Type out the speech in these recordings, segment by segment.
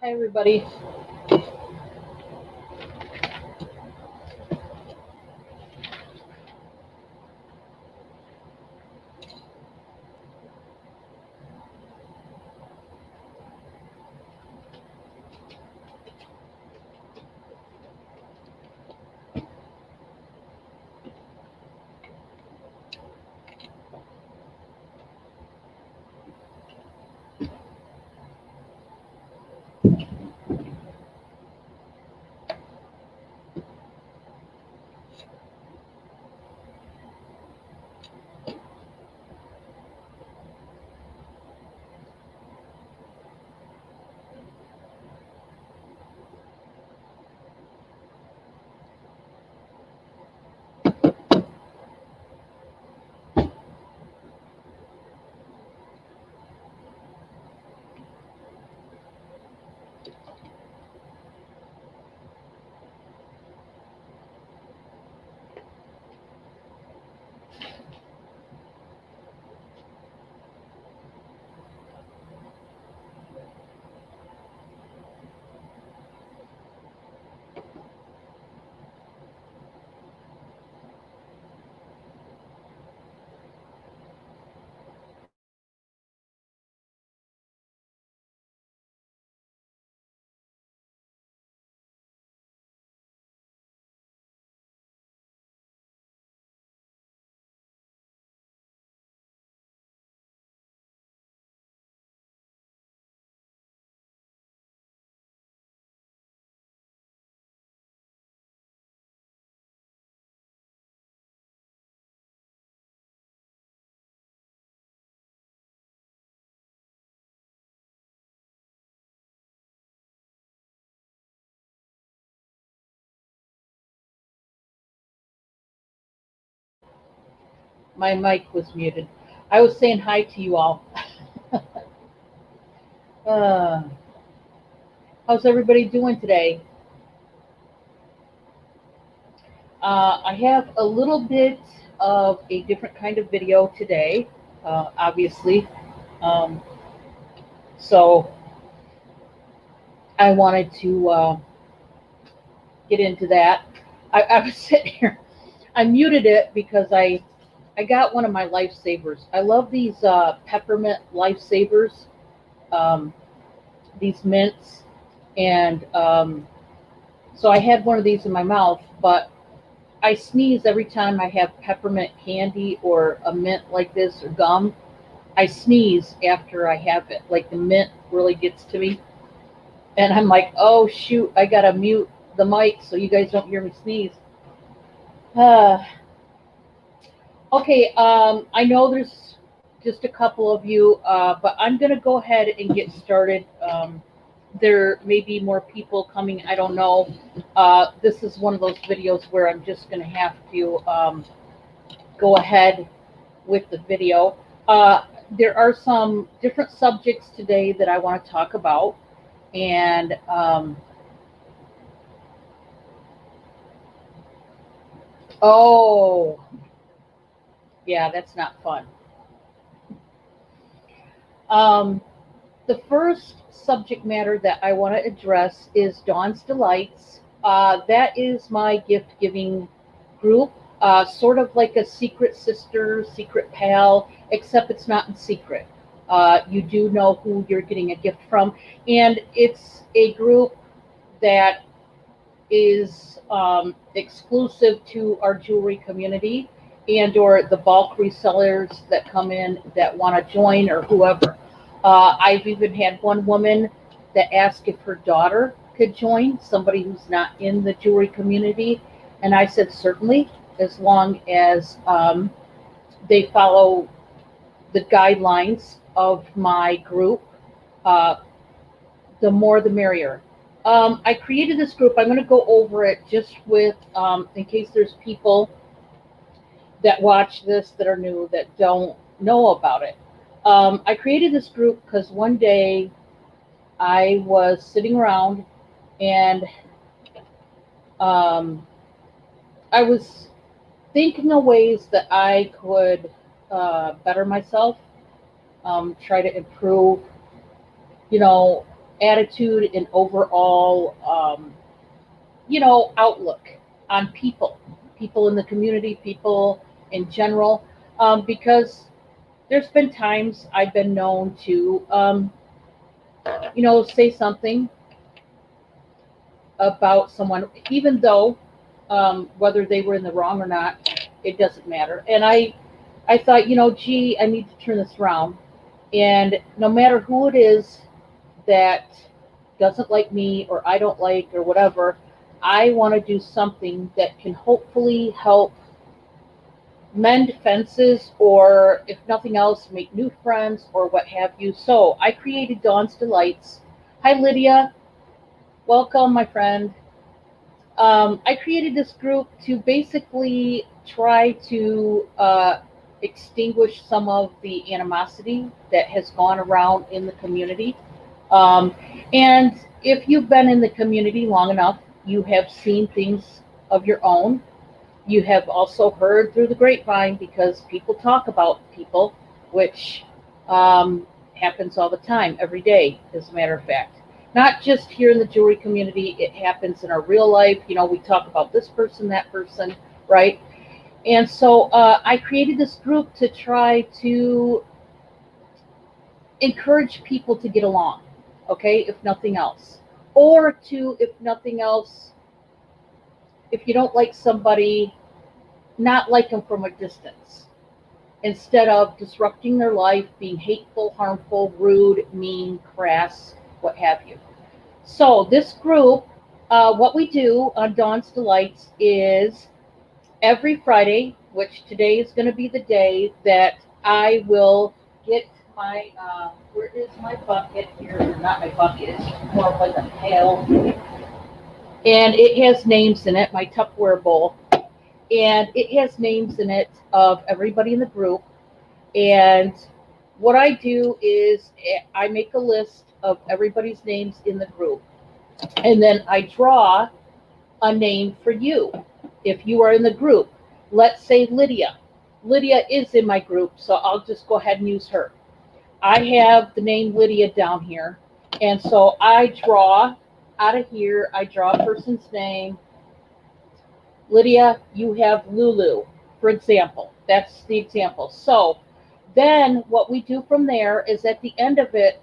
Hi, everybody. My mic was muted. I was saying hi to you all. uh, how's everybody doing today? I have a little bit of a different kind of video today, obviously. Um, so I wanted to get into that. I was sitting here. I muted it because I got one of my lifesavers. I love these peppermint lifesavers. Um, these mints, and so I had one of these in my mouth, but I sneeze every time I have peppermint candy or a mint like this or gum. I sneeze after I have it. Like the mint really gets to me. And I'm like, oh shoot, I gotta mute the mic so you guys don't hear me sneeze. Uh, okay, I know there's just a couple of you, but I'm gonna go ahead and get started. There may be more people coming, I don't know. This is one of those videos where I'm just gonna have to go ahead with the video. There are some different subjects today that I want to talk about, and oh, yeah, that's not fun. Um, the first subject matter that I want to address is Dawn's Delights. That is my gift giving group, sort of like a secret sister, secret pal, except it's not in secret. You do know who you're getting a gift from, and it's a group that is exclusive to our jewelry community and or the bulk resellers that come in that want to join or whoever. I've even had one woman that asked if her daughter could join, somebody who's not in the jewelry community, and I said certainly, as long as they follow the guidelines of my group. Uh, the more the merrier. I created this group. I'm going to go over it just with, in case there's people that watch this that are new that don't know about it. I created this group because one day I was sitting around and um, I was thinking of ways that I could better myself, try to improve, you know, attitude and overall, outlook on people in the community, people in general, because there's been times I've been known to, say something about someone, even though whether they were in the wrong or not, it doesn't matter. And I thought, gee, I need to turn this around. And no matter who it is that doesn't like me or I don't like or whatever, I want to do something that can hopefully help mend fences or, if nothing else, make new friends or what have you. So I created Dawn's Delights. Hi, Lydia. Welcome, my friend. I created this group to basically try to extinguish some of the animosity that has gone around in the community. Um, and if you've been in the community long enough, you have seen things of your own. You have also heard through the grapevine because people talk about people, which happens all the time, every day, as a matter of fact. Not just here in the jewelry community, it happens in our real life. We talk about this person, that person, right? And so I created this group to try to encourage people to get along, okay, if nothing else. Or to, if nothing else, if you don't like somebody, not like them from a distance, instead of disrupting their life, being hateful, harmful, rude, mean, crass, what have you. So this group, what we do on Dawn's Delights is every Friday, which today is going to be the day that I will get my, where is my bucket here? Not my bucket, it's more of like a pail. And it has names in it, my Tupperware bowl. And it has names in it of everybody in the group. And what I do is I make a list of everybody's names in the group. And then I draw a name for you if you are in the group. Let's say Lydia. Lydia is in my group, so I'll just go ahead and use her. I have the name Lydia down here. And so I draw out of here, I draw a person's name. Lydia, you have Lulu, for example. That's the example. So then what we do from there is at the end of it,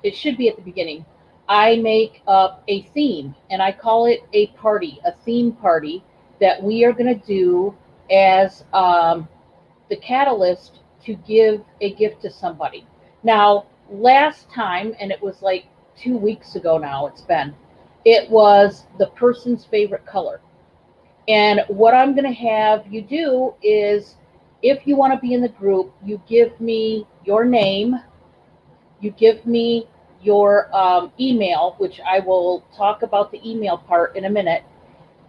it should be at the beginning, I make up a theme and I call it a party, a theme party that we are going to do as the catalyst to give a gift to somebody. Now, last time, and it was like 2 weeks ago now, it was the person's favorite color. And what I'm going to have you do is, if you want to be in the group, you give me your name, you give me your email, which I will talk about the email part in a minute,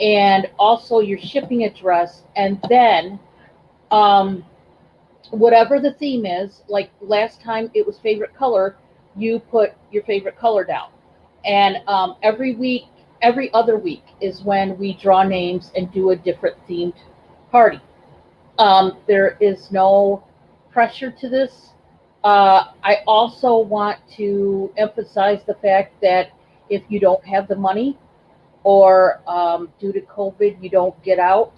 and also your shipping address, and then whatever the theme is, like last time it was favorite color, you put your favorite color down. And every other week is when we draw names and do a different themed party. There is no pressure to this. I also want to emphasize the fact that if you don't have the money or due to COVID you don't get out,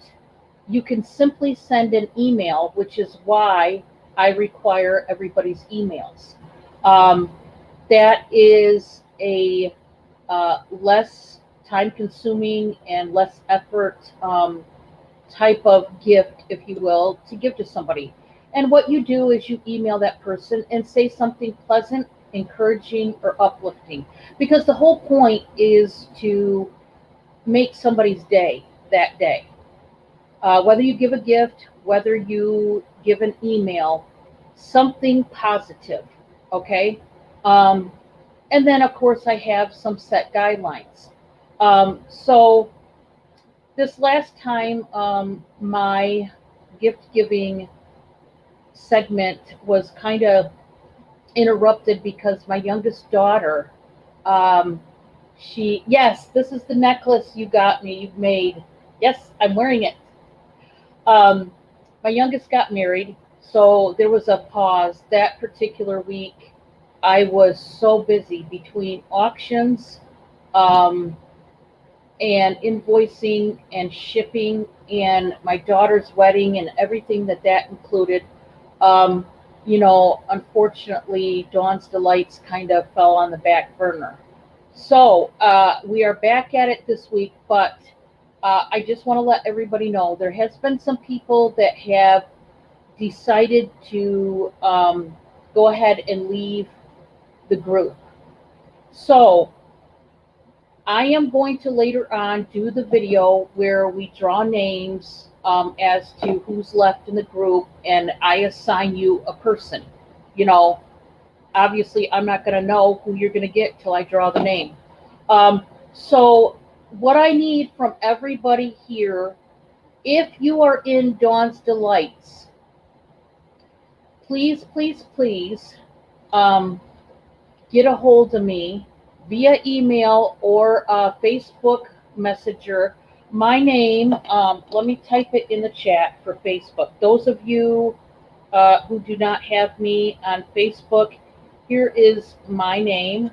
you can simply send an email, which is why I require everybody's emails. That is a less time consuming and less effort type of gift, if you will, to give to somebody. And what you do is you email that person and say something pleasant, encouraging, or uplifting. Because the whole point is to make somebody's day that day. Whether you give a gift, whether you give an email, something positive, okay? And then, of course, I have some set guidelines. So this last time, my gift giving segment was kind of interrupted because my youngest daughter, yes, this is the necklace you got me, you've made. Yes, I'm wearing it. My youngest got married, so there was a pause that particular week. I was so busy between auctions, um, and invoicing and shipping and my daughter's wedding and everything that included. Um, Unfortunately, Dawn's Delights kind of fell on the back burner. So we are back at it this week, but I just want to let everybody know there has been some people that have decided to go ahead and leave the group. So I am going to later on do the video where we draw names as to who's left in the group, and I assign you a person. You know, Obviously, I'm not going to know who you're going to get till I draw the name. So, what I need from everybody here, if you are in Dawn's Delights, please, please, please um, get a hold of me via email or Facebook Messenger. My name, let me type it in the chat for Facebook. Those of you who do not have me on Facebook, here is my name,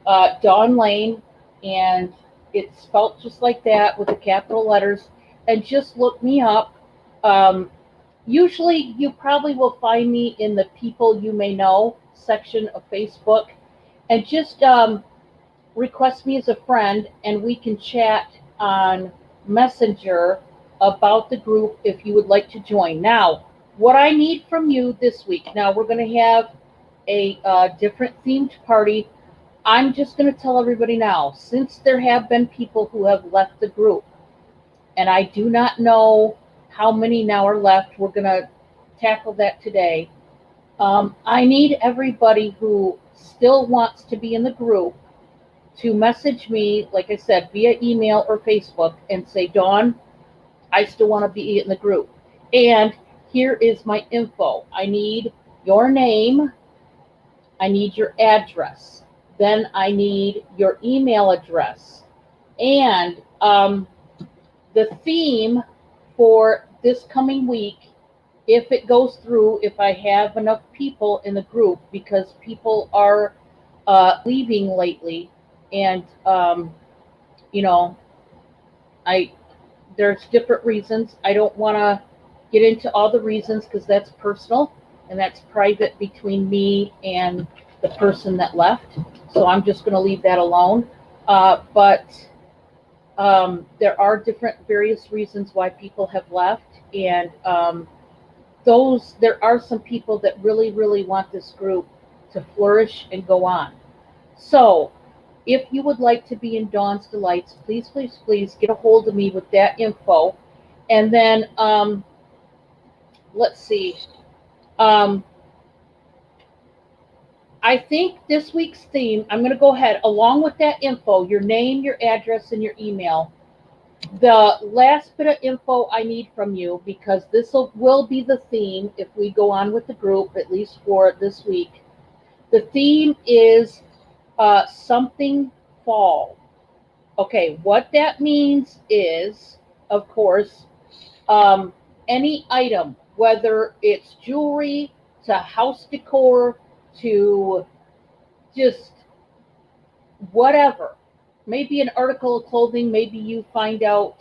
Dawn Lane, and it's spelled just like that with the capital letters. And just look me up. Usually, you probably will find me in the People You May Know section of Facebook, and just request me as a friend, and we can chat on Messenger about the group if you would like to join. Now, what I need from you this week, now we're going to have a different themed party. I'm just going to tell everybody now, since there have been people who have left the group, and I do not know how many now are left, we're going to tackle that today. I need everybody who still wants to be in the group to message me, like I said, via email or Facebook and say, Dawn, I still want to be in the group. And here is my info. I need your name. I need your address. Then I need your email address. And the theme for this coming week, if it goes through, if I have enough people in the group, because people are leaving lately, and you know, there's different reasons. I don't want to get into all the reasons because that's personal and that's private between me and the person that left. So I'm just going to leave that alone. But there are different various reasons why people have left, and there are some people that really, really want this group to flourish and go on. So if you would like to be in Dawn's Delights, please, please, please get a hold of me with that info. And then, let's see. I think this week's theme, I'm going to go ahead, along with that info, your name, your address, and your email. The last bit of info I need from you, because this will be the theme if we go on with the group, at least for this week. The theme is something fall. Okay, what that means is, of course, any item, whether it's jewelry to house decor to just whatever. Maybe an article of clothing, maybe you find out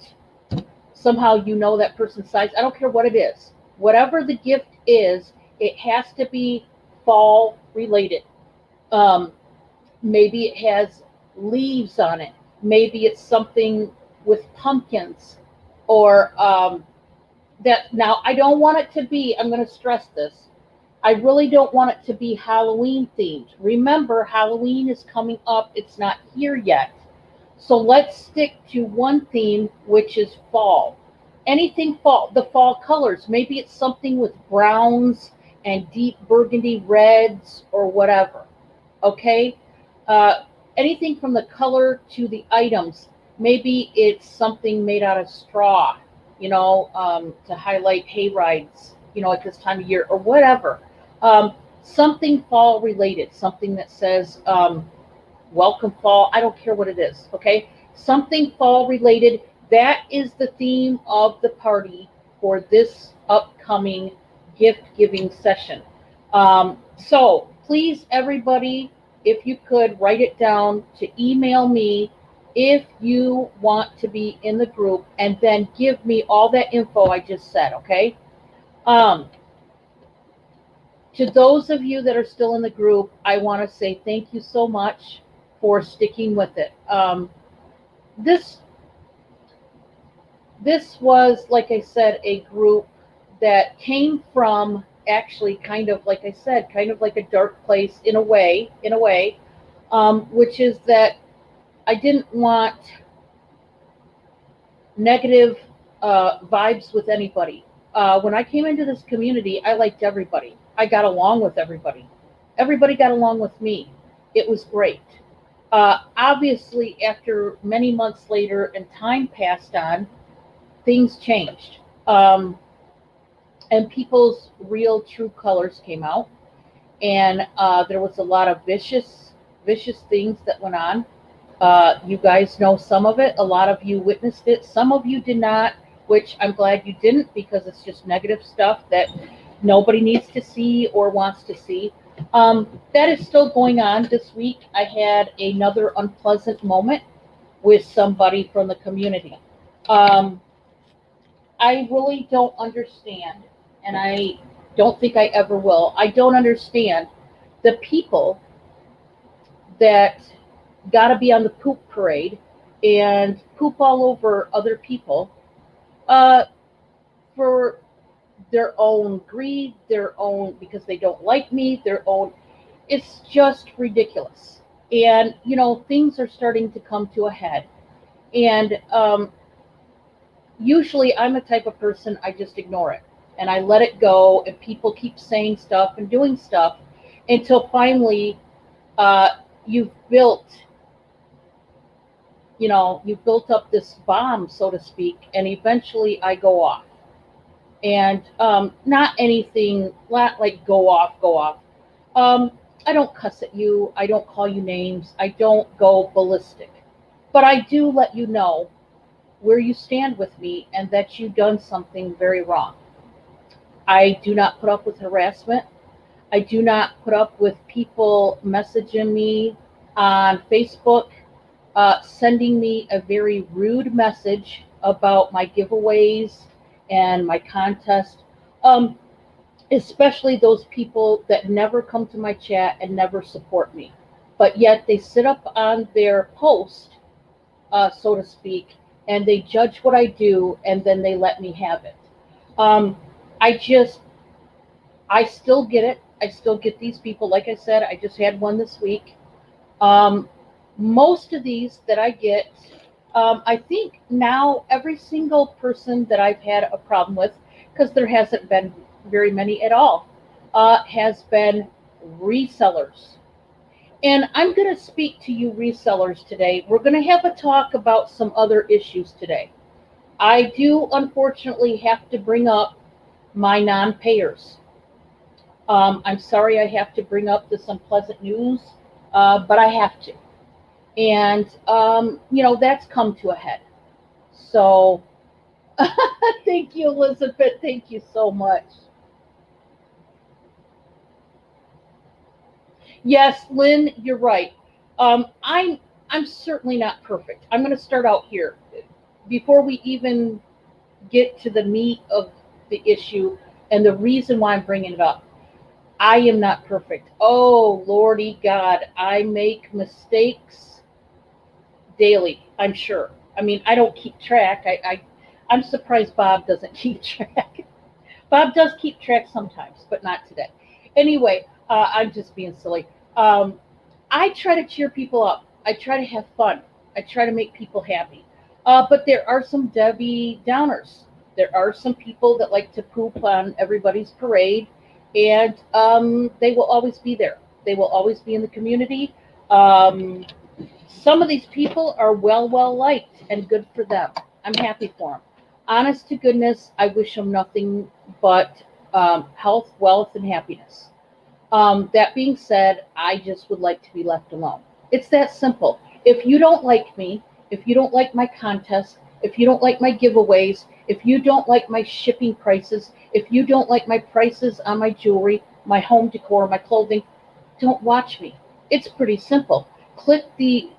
somehow you know that person's size. I don't care what it is. Whatever the gift is, it has to be fall related. Maybe it has leaves on it. Maybe it's something with pumpkins or that. Now, I don't want it to be, I'm going to stress this, I really don't want it to be Halloween themed. Remember, Halloween is coming up. It's not here yet. So let's stick to one theme, which is fall. Anything fall, the fall colors. Maybe it's something with browns and deep burgundy reds or whatever. Okay? Anything from the color to the items. Maybe it's something made out of straw, to highlight hay rides, at this time of year or whatever. Something fall related, something that says welcome fall. I don't care what it is, okay? Something fall related. That is the theme of the party for this upcoming gift giving session. So please, everybody, if you could write it down to email me if you want to be in the group, and then give me all that info I just said, okay? Um, to those of you that are still in the group, I want to say thank you so much for sticking with it. This this was, like I said, a group that came from, actually, kind of like I said, kind of like a dark place in a way, which is that I didn't want negative vibes with anybody. When I came into this community, I liked everybody. I got along with everybody. Everybody got along with me. It was great. Obviously, after many months later and time passed on, things changed. And people's real true colors came out. And there was a lot of vicious things that went on. You guys know some of it. A lot of you witnessed it. Some of you did not, which I'm glad you didn't, because it's just negative stuff that nobody needs to see or wants to see. That is still going on this week. I had another unpleasant moment with somebody from the community. Um, I really don't understand, and I don't think I ever will. I don't understand the people that got to be on the poop parade and poop all over other people uh, for their own greed, their own, because they don't like me, their own. It's just ridiculous. And, things are starting to come to a head. And usually I'm a type of person, I just ignore it and I let it go, and people keep saying stuff and doing stuff until finally uh, you've built you built up this bomb, so to speak, and eventually I go off. And not anything like go off. Um, I don't cuss at you. I don't call you names. I don't go ballistic. But I do let you know where you stand with me and that you've done something very wrong. I do not put up with harassment. I do not put up with people messaging me on Facebook, sending me a very rude message about my giveaways and my contest. Um, Especially those people that never come to my chat and never support me, but yet they sit up on their post, so to speak, and they judge what I do, and then they let me have it. Um, I just, I still get it. I still get these people. Like I said, I just had one this week. Um, Most of these that I get, I think now every single person that I've had a problem with, because there hasn't been very many at all, has been resellers. And I'm going to speak to you resellers today. We're going to have a talk about some other issues today. I do unfortunately have to bring up my non-payers. I'm sorry I have to bring up this unpleasant news, but I have to. And, that's come to a head. So thank you, Elizabeth. Thank you so much. Yes, Lynn, you're right. I'm certainly not perfect. I'm going to start out here before we even get to the meat of the issue and the reason why I'm bringing it up. I am not perfect. Oh, Lordy God, I make mistakes daily, I'm sure. I mean, I don't keep track. I'm surprised Bob doesn't keep track. Bob does keep track sometimes, but not today. Anyway, I'm just being silly. Um, I try to cheer people up. I try to have fun. I try to make people happy. But there are some Debbie Downers. There are some people that like to poop on everybody's parade, and they will always be there. They will always be in the community. Um, some of these people are well liked, and good for them. I'm happy for them. Honest to goodness, I wish them nothing but health, wealth, and happiness. That being said, I just would like to be left alone. It's that simple. If you don't like me, if you don't like my contest, if you don't like my giveaways, if you don't like my shipping prices, if you don't like my prices on my jewelry, my home decor, my clothing, don't watch me. It's pretty simple. Click me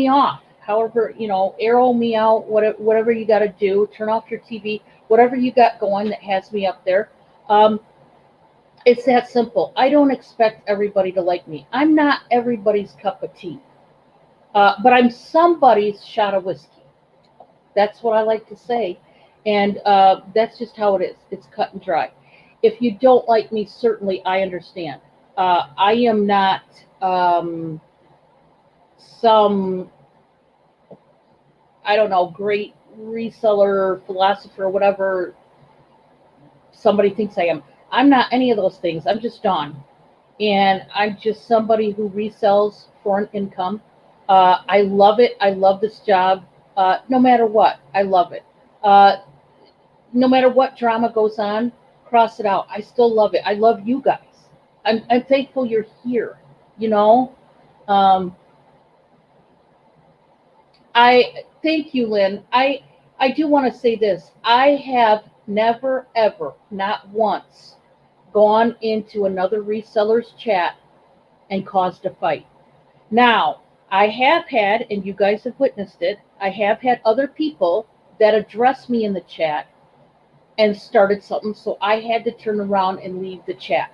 off. However, arrow me out. Whatever you got to do. Turn off your TV. Whatever you got going that has me up there. Um, it's that simple. I don't expect everybody to like me. I'm not everybody's cup of tea, but I'm somebody's shot of whiskey. That's what I like to say, and that's just how it is. It's cut and dry. If you don't like me, certainly I understand. I am not some, I don't know, great reseller, philosopher, whatever somebody thinks I am. I'm not any of those things. I'm just Dawn. And I'm just somebody who resells for an income. I love it. I love this job. No matter what, I love it. Uh, no matter what drama goes on, cross it out. I still love it. I love you guys. I'm thankful you're here. You know, um, I thank you, Lynn. I do want to say this. I have never ever, not once, gone into another reseller's chat and caused a fight. Now, I have had, and you guys have witnessed it, I have had other people that address me in the chat and started something, so I had to turn around and leave the chat.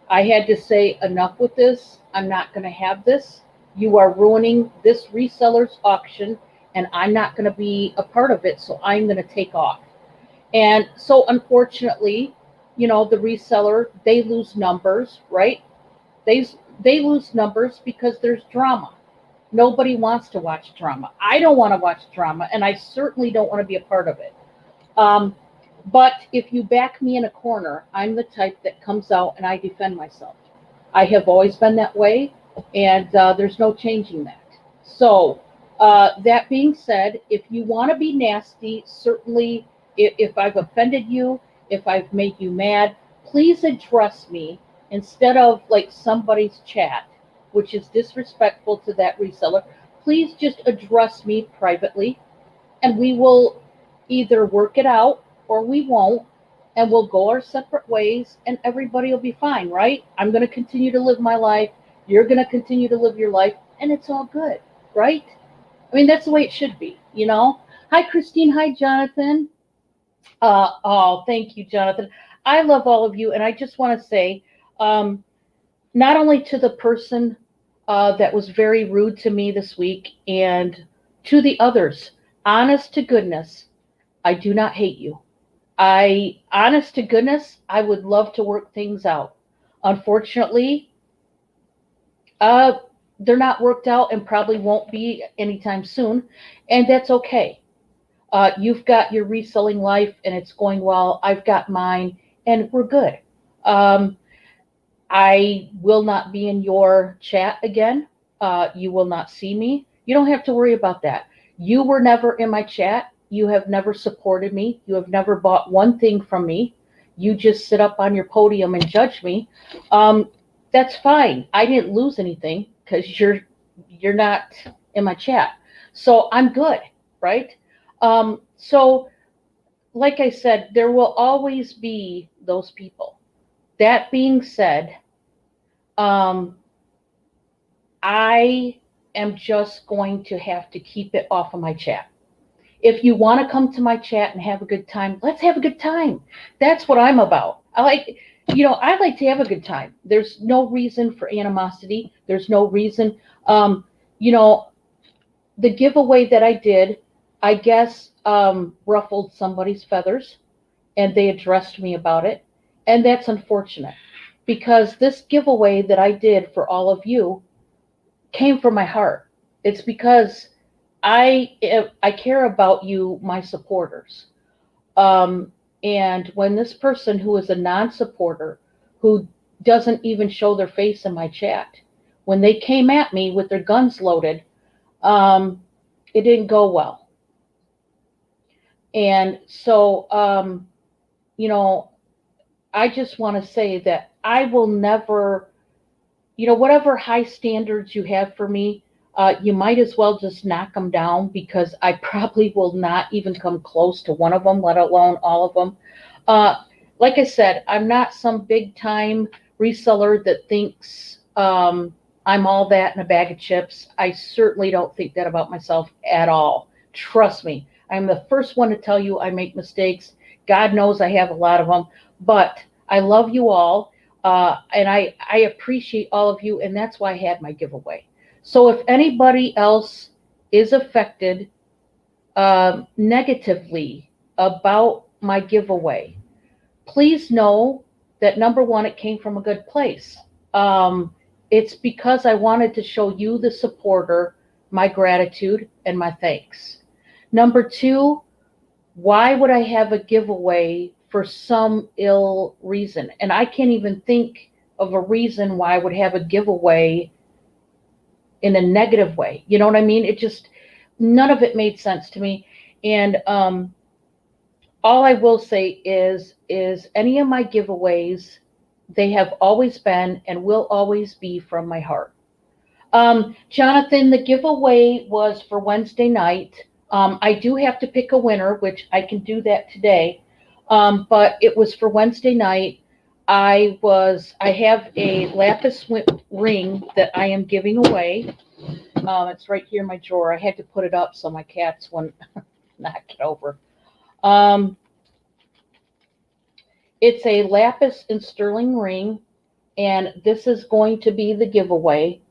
I had to say, enough with this. I'm not going to have this. You are ruining this reseller's auction, and I'm not going to be a part of it, so I'm going to take off. And so, unfortunately, the reseller, they lose numbers, right? They, they lose numbers because there's drama. Nobody wants to watch drama. I don't want to watch drama, and I certainly don't want to be a part of it. Um, but if you back me in a corner, I'm the type that comes out and I defend myself. I have always been that way, and there's no changing that. So, that being said, if you want to be nasty, certainly, if I've offended you, if I've made you mad, please address me instead of like somebody's chat, which is disrespectful to that reseller. Please just address me privately, and we will either work it out or we won't, and we'll go our separate ways, and everybody will be fine, right? I'm going to continue to live my life. You're going to continue to live your life, and it's all good, right? I mean, that's the way it should be. Hi, Christine. Hi, Jonathan. Oh, thank you, Jonathan. I love all of you, and I just want to say, um, not only to the person that was very rude to me this week, and to the others, honest to goodness, I do not hate you. Honest to goodness, I would love to work things out. Unfortunately, uh, they're not worked out and probably won't be anytime soon, and that's okay. You've got your reselling life and it's going well. I've got mine, and we're good. Um, I will not be in your chat again. You will not see me. You don't have to worry about that. You were never in my chat. You have never supported me. You have never bought one thing from me. You just sit up on your podium and judge me. Um, that's fine. I didn't lose anything because you're not in my chat. So I'm good, right? So like I said, there will always be those people. That being said, um, I am just going to have to keep it off of my chat. If you want to come to my chat and have a good time, let's have a good time. That's what I'm about. I like to have a good time. There's no reason for animosity. There's no reason. You know, the giveaway that I did, I guess, ruffled somebody's feathers, and they addressed me about it. And that's unfortunate because this giveaway that I did for all of you came from my heart. It's because I care about you, my supporters. Um, and when this person who is a non-supporter, who doesn't even show their face in my chat, when they came at me with their guns loaded, um, it didn't go well. And so, you know, I just want to say that I will never, whatever high standards you have for me, you might as well just knock them down because I probably will not even come close to one of them, let alone all of them. Uh, like I said, I'm not some big time reseller that thinks I'm all that in a bag of chips. I certainly don't think that about myself at all. Trust me, I'm the first one to tell you I make mistakes. God knows I have a lot of them, but I love you all, and I appreciate all of you, and that's why I had my giveaway. So if anybody else is affected negatively about my giveaway, please know that number one, it came from a good place. Um, it's because I wanted to show you, the supporter, my gratitude and my thanks. Number two, why would I have a giveaway for some ill reason? And I can't even think of a reason why I would have a giveaway in a negative way. You know what I mean? It just, none of it made sense to me. And all I will say is any of my giveaways, they have always been and will always be from my heart. Jonathan, the giveaway was for Wednesday night. I do have to pick a winner, which I can do that today. But it was for Wednesday night. I have a lapis ring that I am giving away. It's right here in my drawer. I had to put it up so my cats wouldn't knock it over. Um, it's a lapis and sterling ring, and this is going to be the giveaway.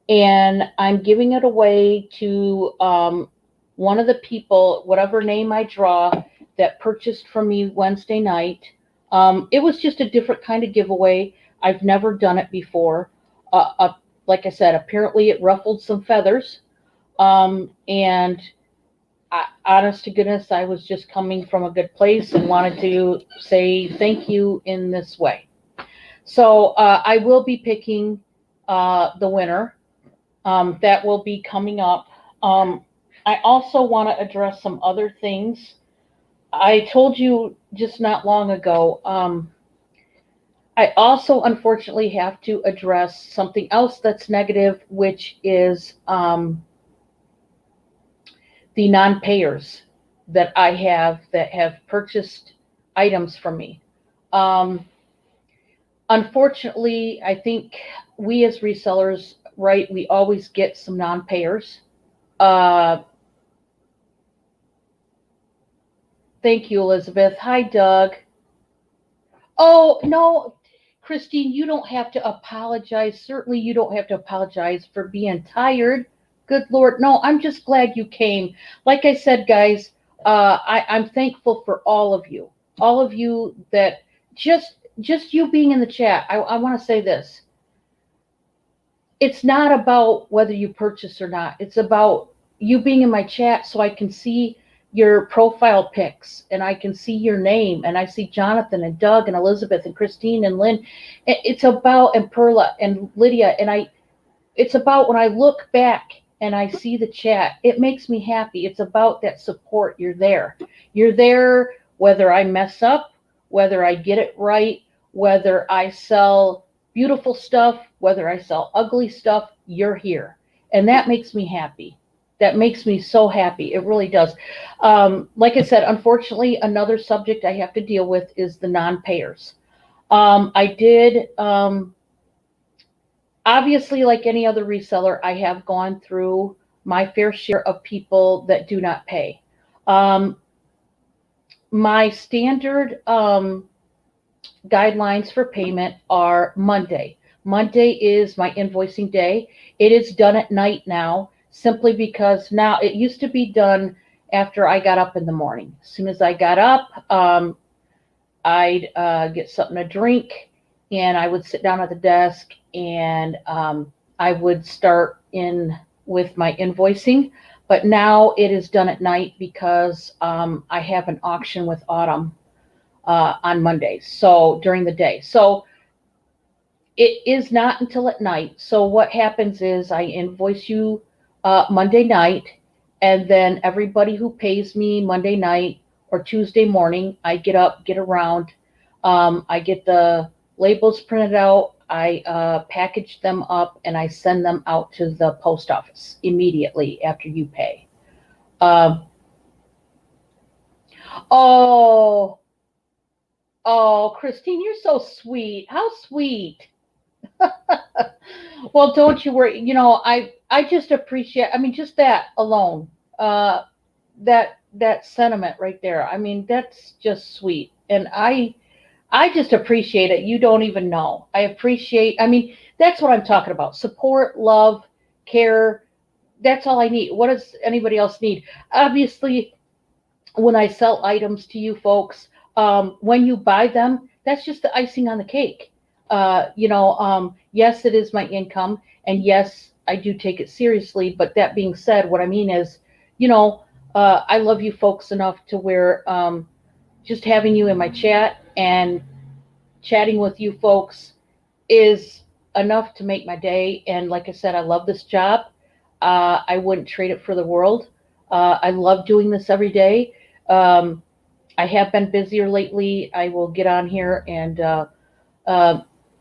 And I'm giving it away to one of the people, whatever name I draw, that purchased from me Wednesday night. It was just a different kind of giveaway. I've never done it before. Like I said, apparently it ruffled some feathers. And honest to goodness, I was just coming from a good place and wanted to say thank you in this way. So I will be picking the winner. That will be coming up. I also want to address some other things. I told you just not long ago. I also unfortunately have to address something else that's negative, which is the non-payers that I have that have purchased items from me. Um, Unfortunately, I think we as resellers, right, we always get some non-payers. Uh, thank you, Elizabeth. Hi, Doug. Oh, no, Christine, you don't have to apologize. Certainly, you don't have to apologize for being tired. Good Lord. No, I'm just glad you came. Like I said, guys, I'm thankful for all of you that just you being in the chat. I want to say this. It's not about whether you purchase or not. It's about you being in my chat so I can see your profile pics and I can see your name and I see Jonathan and Doug and Elizabeth and Christine and Lynn. It's about, and Perla and Lydia, and it's about when I look back and I see the chat, it makes me happy. It's about that support. You're there. You're there whether I mess up, whether I get it right, whether I sell beautiful stuff, whether I sell ugly stuff, you're here. And that makes me happy. That makes me so happy. It really does. Like I said, unfortunately, another subject I have to deal with is the non-payers. I did, obviously, like any other reseller, I have gone through my fair share of people that do not pay. My standard guidelines for payment are Monday. Monday is my invoicing day. It is done at night now, simply because now it used to be done after I got up in the morning. As soon as I got up, I'd get something to drink and I would sit down at the desk and I would start in with my invoicing. But now it is done at night because I have an auction with Autumn on Mondays, so during the day. So it is not until at night. So what happens is I invoice you Monday night, and then everybody who pays me Monday night or Tuesday morning, I get up, get around, I get the labels printed out, I package them up, and I send them out to the post office immediately after you pay. Oh, Oh, Christine, you're so sweet. How sweet. Well, don't you worry. I just appreciate. I mean, just that alone. That sentiment right there. I mean, that's just sweet, and I just appreciate it. You don't even know. I appreciate. I mean, that's what I'm talking about. Support, love, care. That's all I need. What does anybody else need? Obviously, when I sell items to you folks, when you buy them, that's just the icing on the cake. Yes, it is my income, and yes, I do take it seriously. But that being said, what I mean is, you know, I love you folks enough to where just having you in my chat and chatting with you folks is enough to make my day. And like I said, I love this job. I wouldn't trade it for the world. I love doing this every day. Um, I have been busier lately. I will get on here and uh,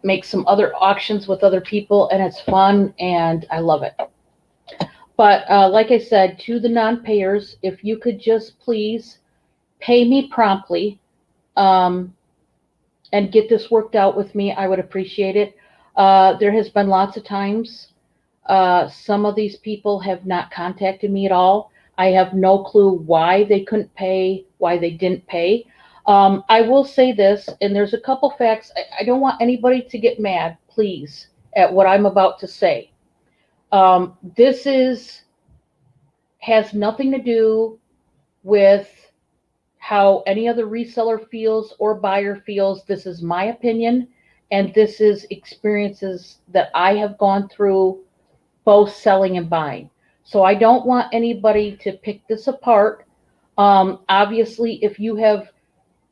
make some other auctions with other people, and it's fun and I love it. But like I said, to the non payers, if you could just please pay me promptly um, and get this worked out with me, I would appreciate it. There has been lots of times some of these people have not contacted me at all. I have no clue why they couldn't pay, why they didn't pay. I will say this, and there's a couple facts. I don't want anybody to get mad, please, at what I'm about to say. This is has nothing to do with how any other reseller feels or buyer feels. This is my opinion, and this is experiences that I have gone through both selling and buying. So I don't want anybody to pick this apart. Obviously, if you have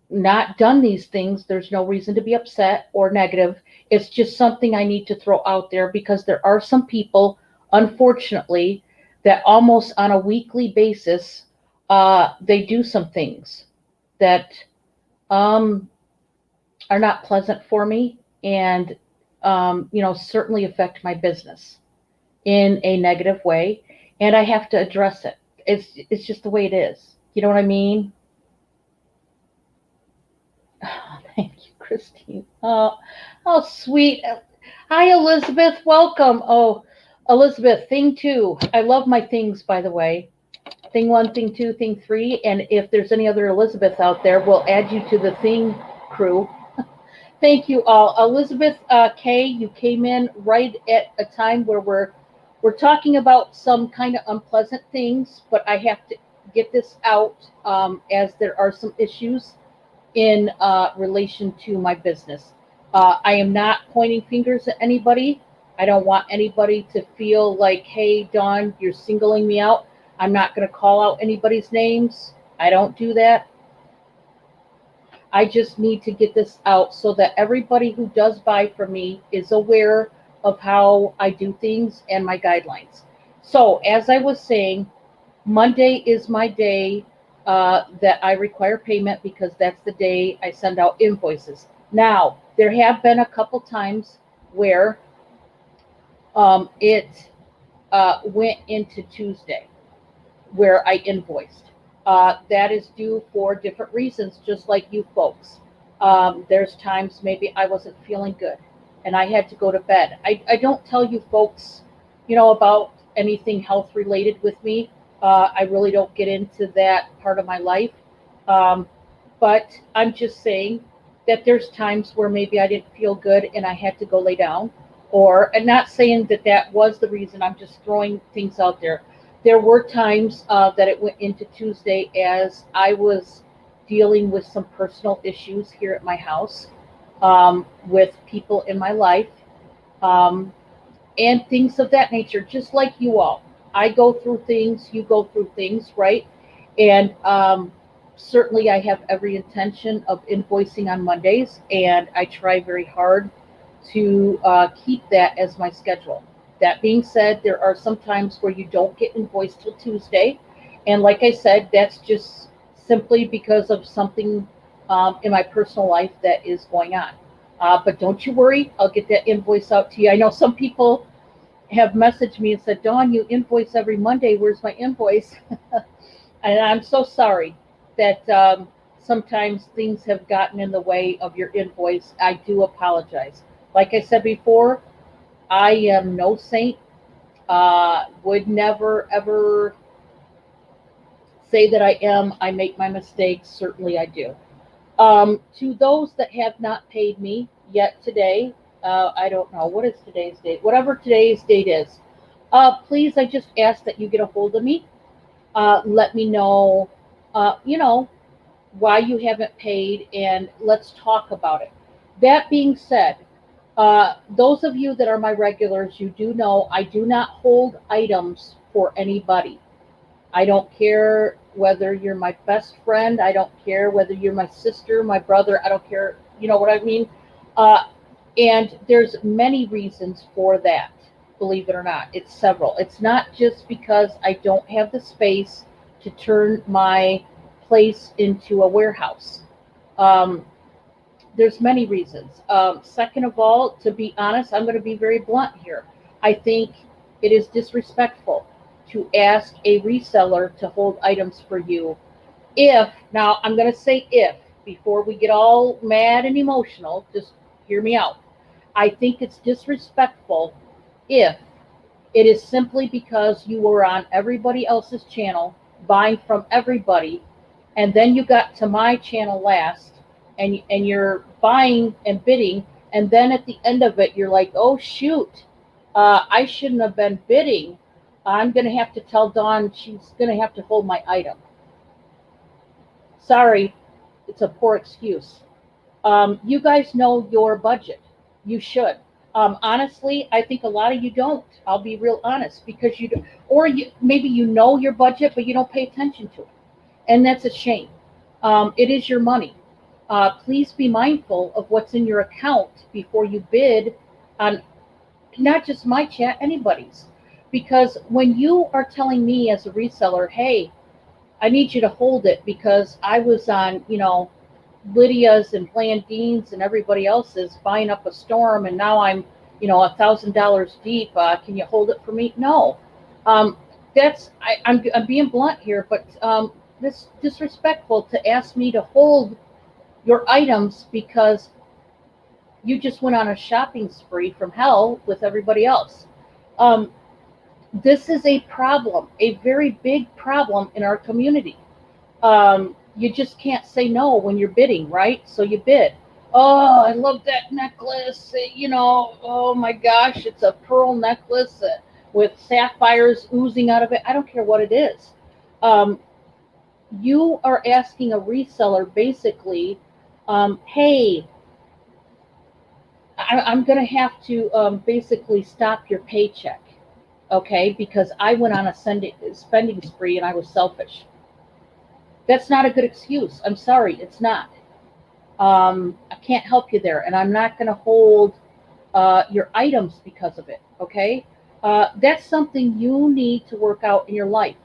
not done these things, there's no reason to be upset or negative. It's just something I need to throw out there because there are some people, unfortunately, that almost on a weekly basis, they do some things that um, are not pleasant for me and, certainly affect my business in a negative way, and I have to address it. It's just the way it is. You know what I mean? Thank you, Christine. Oh, sweet. Hi, Elizabeth. Welcome. Oh, Elizabeth, thing two. I love my things, by the way. Thing one, thing two, thing three. And if there's any other Elizabeth out there, we'll add you to the thing crew. Thank you all. Elizabeth K, you came in right at a time where we're talking about some kind of unpleasant things, but I have to get this out as there are some issues in relation to my business. I am not pointing fingers at anybody. I don't want anybody to feel like, hey, Dawn, you're singling me out. I'm not going to call out anybody's names. I don't do that. I just need to get this out so that everybody who does buy from me is aware of how I do things and my guidelines. So, as I was saying, Monday is my day that I require payment because that's the day I send out invoices. Now, there have been a couple times where it went into Tuesday where I invoiced. That is due for different reasons, just like you folks. There's times maybe I wasn't feeling good and I had to go to bed. I don't tell you folks, about anything health related with me. I really don't get into that part of my life. Um, but I'm just saying that there's times where maybe I didn't feel good and I had to go lay down. And not saying that that was the reason, I'm just throwing things out there. There were times that it went into Tuesday as I was dealing with some personal issues here at my house with people in my life. Um, and things of that nature, just like you all. I go through things, you go through things, right? And certainly I have every intention of invoicing on Mondays, and I try very hard to keep that as my schedule. That being said, there are some times where you don't get invoiced till Tuesday. And like I said, that's just simply because of something in my personal life that is going on. But don't you worry, I'll get that invoice out to you. I know some people have messaged me and said, Dawn, you invoice every Monday. Where's my invoice? And I'm so sorry that sometimes things have gotten in the way of your invoice. I do apologize. Like I said before, I am no saint. Would never ever say that I am. I make my mistakes. Certainly I do. To those that have not paid me yet today, I don't know, what is today's date? Whatever today's date is, please, I just ask that you get a hold of me. Let me know, you know, why you haven't paid, and let's talk about it. That being said, those of you that are my regulars, you do know I do not hold items for anybody. I don't care whether you're my best friend. I don't care whether you're my sister, my brother. I don't care. You know what I mean? Uh, and there's many reasons for that. Believe it or not, it's several. It's not just because I don't have the space to turn my place into a warehouse. Um, there's many reasons. Second of all, to be honest, I'm going to be very blunt here. I think it is disrespectful to ask a reseller to hold items for you. If, now I'm going to say if, before we get all mad and emotional, just hear me out. I think it's disrespectful if it is simply because you were on everybody else's channel buying from everybody, and then you got to my channel last, and you're buying and bidding, and then at the end of it you're like, oh shoot, I shouldn't have been bidding. I'm going to have to tell Dawn she's going to have to hold my item. Sorry, it's a poor excuse. You guys know your budget. You should. Honestly, I think a lot of you don't. I'll be real honest, because you do, or you maybe you know your budget, but you don't pay attention to it, and that's a shame. It is your money. Please be mindful of what's in your account before you bid on not just my chat, anybody's. Because when you are telling me as a reseller, hey, I need you to hold it because I was on, Lydia's and Blandine's and everybody else's buying up a storm, and now I'm, $1,000 deep. Can you hold it for me? No. Um, I'm being blunt here, but this disrespectful to ask me to hold your items because you just went on a shopping spree from hell with everybody else. Um, this is a problem, a very big problem in our community. You just can't say no when you're bidding, right? So you bid. Oh, I love that necklace. Oh my gosh, it's a pearl necklace with sapphires oozing out of it. I don't care what it is. Um, you are asking a reseller basically, hey, I'm going to have to basically stop your paycheck, okay, because I went on a spending spree and I was selfish. That's not a good excuse. I'm sorry, it's not. I can't help you there, and I'm not going to hold your items because of it, okay? That's something you need to work out in your life.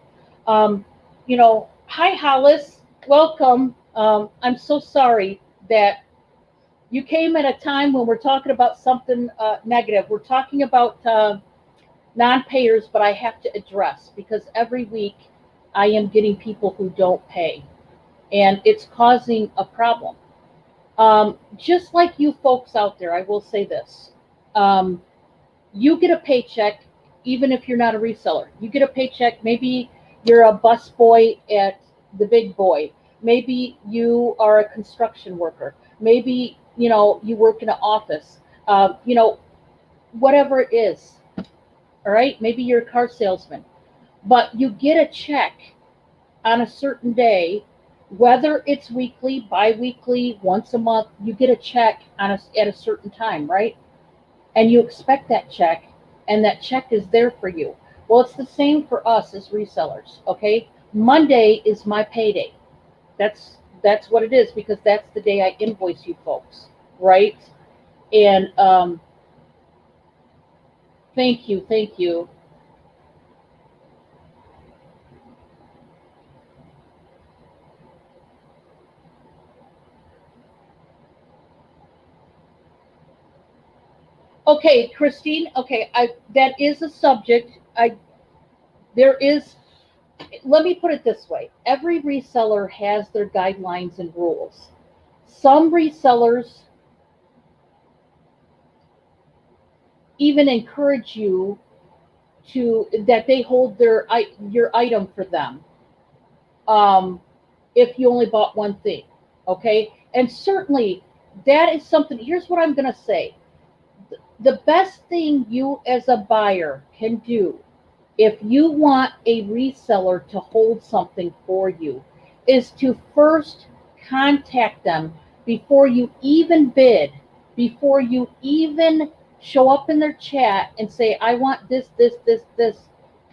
Hi, Hollis. Welcome. I'm so sorry that you came at a time when we're talking about something negative. We're talking about non-payers, but I have to address because every week I am getting people who don't pay, and it's causing a problem. Just like you folks out there, I will say this. Um, you get a paycheck, even if you're not a reseller. You get a paycheck. Maybe you're a bus boy at the big boy. Maybe you are a construction worker. Maybe, you work in an office. Whatever it is. All right. Maybe you're a car salesman. But you get a check on a certain day, whether it's weekly, bi-weekly, once a month, you get a check at a certain time, right? And you expect that check, and that check is there for you. Well, it's the same for us as resellers, okay? Monday is my payday. That's what it is, because that's the day I invoice you folks, right? And thank you, thank you. Okay, Christine. Okay, I that is a subject. There is let me put it this way. Every reseller has their guidelines and rules. Some resellers even encourage you to that they hold your item for them, um, if you only bought one thing. Okay, and certainly that is something. Here's what I'm going to say: the best thing you as a buyer can do if you want a reseller to hold something for you is to first contact them before you even bid, before you even show up in their chat and say, I want this.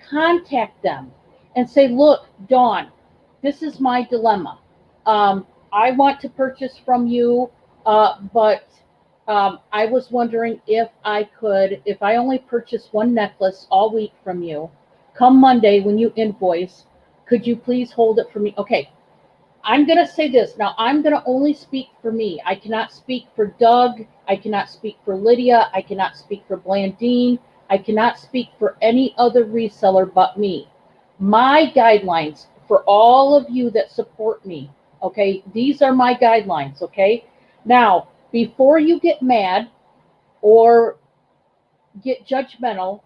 Contact them and say, look, Dawn, this is my dilemma. I want to purchase from you, but I was wondering if I could, if I only purchase one necklace all week from you, come Monday when you invoice, could you please hold it for me? Okay, I'm going to say this. Now, I'm going to only speak for me. I cannot speak for Doug. I cannot speak for Lydia. I cannot speak for Blandine. I cannot speak for any other reseller but me. My guidelines for all of you that support me, okay, these are my guidelines, okay? Now, before you get mad or get judgmental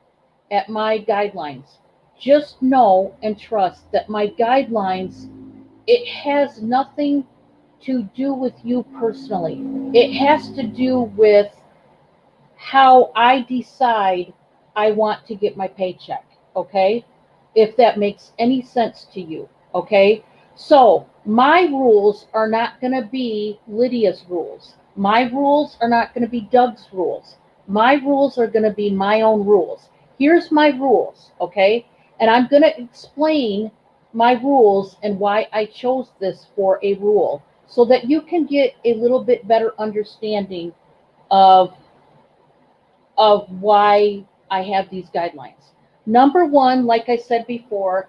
at my guidelines, just know and trust that my guidelines, it has nothing to do with you personally. It has to do with how I decide I want to get my paycheck, okay? If that makes any sense to you, okay? So, my rules are not going to be Lydia's rules. My rules are not going to be Doug's rules. My rules are going to be my own rules. Here's my rules, okay? And I'm going to explain my rules and why I chose this for a rule so that you can get a little bit better understanding of why I have these guidelines. Number one, like I said before,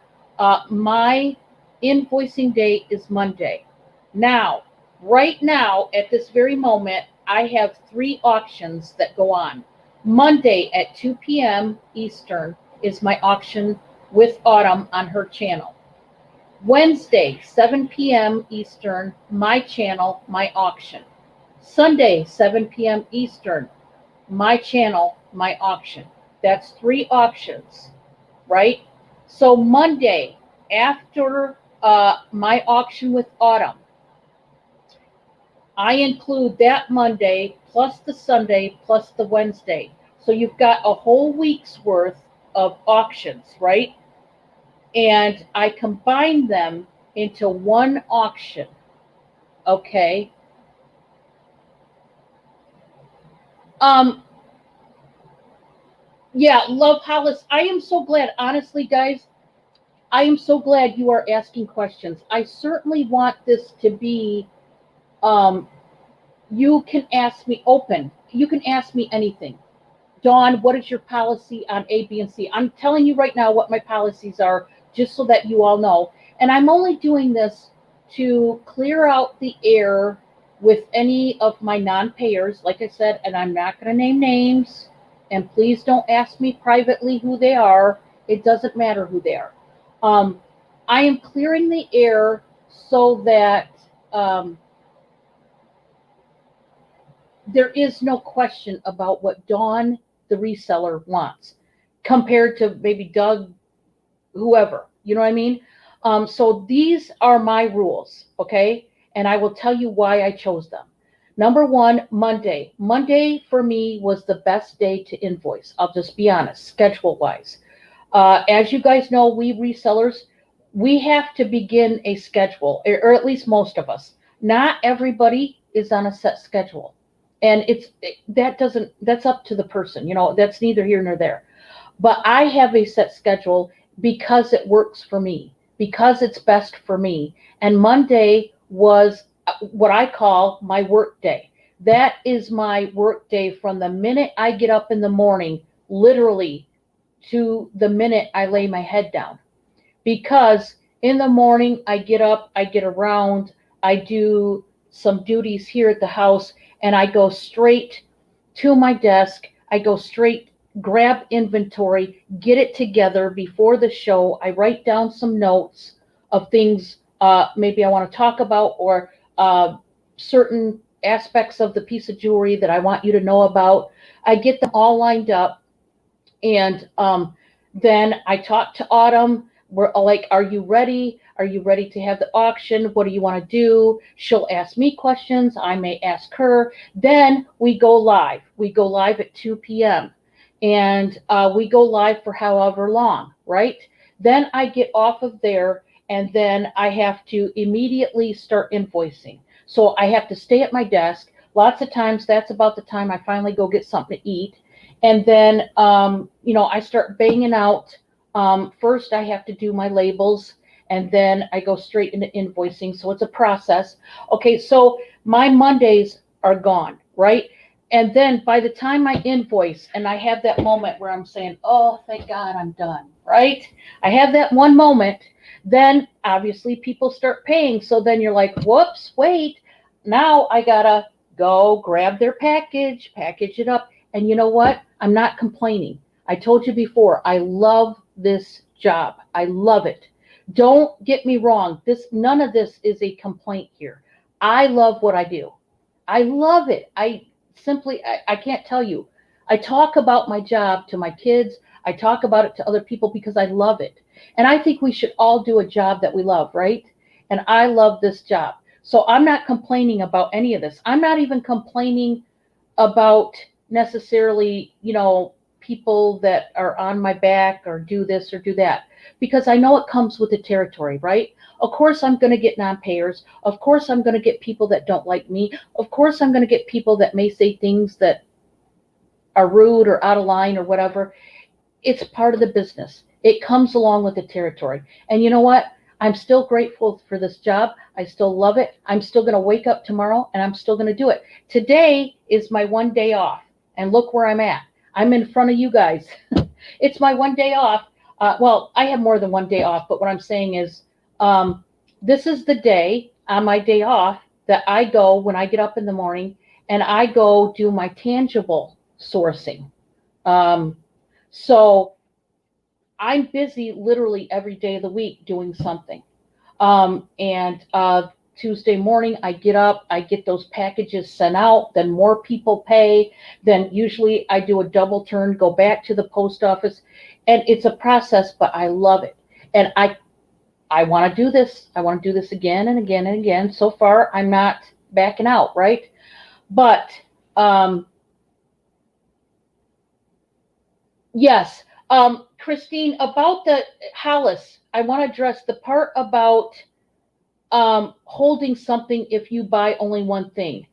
my invoicing date is Monday. Now, right now, at this very moment, I have 3 auctions that go on. Monday at 2 p.m. Eastern is my auction with Autumn on her channel. Wednesday, 7 p.m. Eastern, my channel, my auction. Sunday, 7 p.m. Eastern, my channel, my auction. That's 3 auctions, right? So Monday, after my auction with Autumn, I include that Monday plus the Sunday plus the Wednesday. So you've got a whole week's worth of auctions, right? And I combine them into one auction, okay? Um, yeah, Love Hollis, I am so glad, honestly, guys, I am so glad you are asking questions. I certainly want this to be, um, you can ask me open. You can ask me anything. Dawn, what is your policy on A, B, and C? I'm telling you right now what my policies are, just so that you all know. And I'm only doing this to clear out the air with any of my non-payers, like I said, and I'm not going to name names. And please don't ask me privately who they are. It doesn't matter who they are. Um, I am clearing the air so that there is no question about what Dawn, the reseller, wants compared to maybe Doug, whoever. You know what I mean? So these are my rules, okay? And I will tell you why I chose them. Number one, Monday. Monday for me was the best day to invoice. I'll just be honest, schedule wise. As you guys know, we resellers, we have to begin a schedule, or at least most of us. Not everybody is on a set schedule. And that's up to the person, that's neither here nor there. But I have a set schedule because it works for me, because it's best for me. And Monday was what I call my work day. That is my work day from the minute I get up in the morning, literally, to the minute I lay my head down. Because in the morning, I get up, I get around, I do some duties here at the house, and I go straight to my desk. I go straight grab inventory, get it together before the show. I write down some notes of things maybe I want to talk about, or certain aspects of the piece of jewelry that I want you to know about. I get them all lined up, and then I talk to Autumn. We're like, are you ready? Are you ready to have the auction? What do you want to do? She'll ask me questions. I may ask her. Then we go live. We go live at 2 p.m. And we go live for however long, right? Then I get off of there, and then I have to immediately start invoicing. So I have to stay at my desk. Lots of times that's about the time I finally go get something to eat. And then, I start banging out. First, I have to do my labels, and then I go straight into invoicing. So it's a process. Okay, so my Mondays are gone, right? And then by the time I invoice and I have that moment where I'm saying, oh, thank God I'm done, right? I have that one moment. Then obviously people start paying. So then you're like, whoops, wait, now I gotta go grab their package it up. And you know what? I'm not complaining. I told you before, I love this job. I love it. Don't get me wrong. None of this is a complaint here. I love what I do. I love it. I can't tell you. I talk about my job to my kids. I talk about it to other people because I love it. And I think we should all do a job that we love, right? And I love this job. So I'm not complaining about any of this. I'm not even complaining about necessarily, people that are on my back or do this or do that, because I know it comes with the territory, right? Of course, I'm going to get non-payers. Of course, I'm going to get people that don't like me. Of course, I'm going to get people that may say things that are rude or out of line or whatever. It's part of the business. It comes along with the territory. And you know what? I'm still grateful for this job. I still love it. I'm still going to wake up tomorrow and I'm still going to do it. Today is my one day off. And look where I'm at. I'm in front of you guys. It's my one day off. Well, I have more than one day off, but what I'm saying is this is the day on my day off that I go when I get up in the morning and I go do my tangible sourcing. So I'm busy literally every day of the week doing something. And Tuesday morning, I get up, I get those packages sent out, then more people pay. Then usually I do a double turn, go back to the post office, and it's a process, but I love it. And I want to do this. I want to do this again and again and again. So far, I'm not backing out, right? But yes, Christine, about the Hollis, I want to address the part about holding something if you buy only one thing.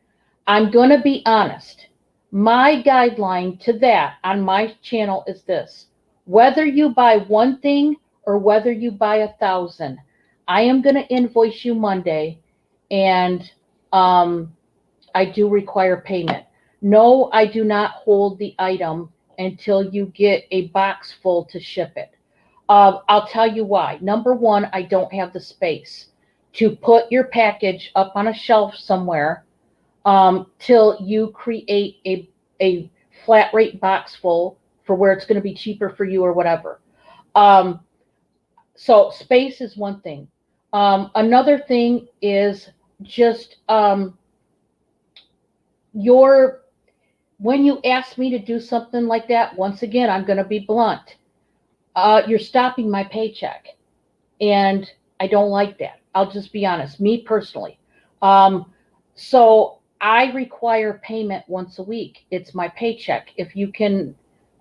I'm going to be honest. My guideline to that on my channel is this: whether you buy one thing or whether you buy 1,000, I am going to invoice you Monday, and I do require payment. No, I do not hold the item until you get a box full to ship it. I'll tell you why. Number one, I don't have the space to put your package up on a shelf somewhere till you create a flat rate box full for where it's going to be cheaper for you or whatever. So space is one thing. Another thing is just when you ask me to do something like that, once again, I'm going to be blunt. You're stopping my paycheck, and I don't like that. I'll just be honest, me personally. So I require payment once a week. It's my paycheck. If you can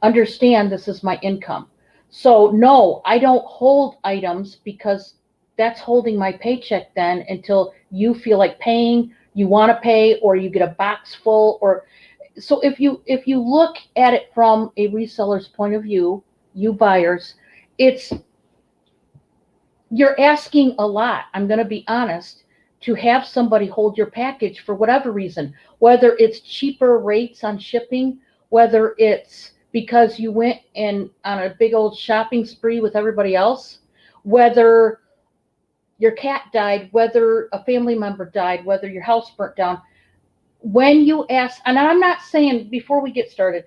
understand, this is my income. So no, I don't hold items because that's holding my paycheck then until you feel like paying, you want to pay, or you get a box full. Or so if you look at it from a reseller's point of view, you buyers, you're asking a lot. I'm going to be honest, to have somebody hold your package for whatever reason, whether it's cheaper rates on shipping, whether it's because you went on a big old shopping spree with everybody else, whether your cat died, whether a family member died, whether your house burnt down. When you ask, and I'm not saying, before we get started,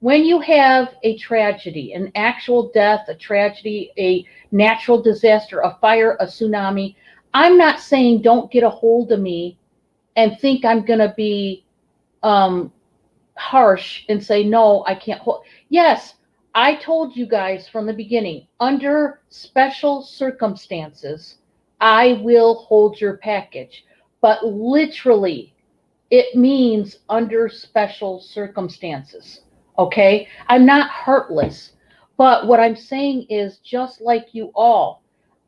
When you have a tragedy, an actual death, a tragedy, a natural disaster, a fire, a tsunami, I'm not saying don't get a hold of me and think I'm going to be um, harsh and say, no, I can't hold. Yes, I told you guys from the beginning, under special circumstances, I will hold your package. But literally, it means under special circumstances. Okay? I'm not heartless. But what I'm saying is, just like you all,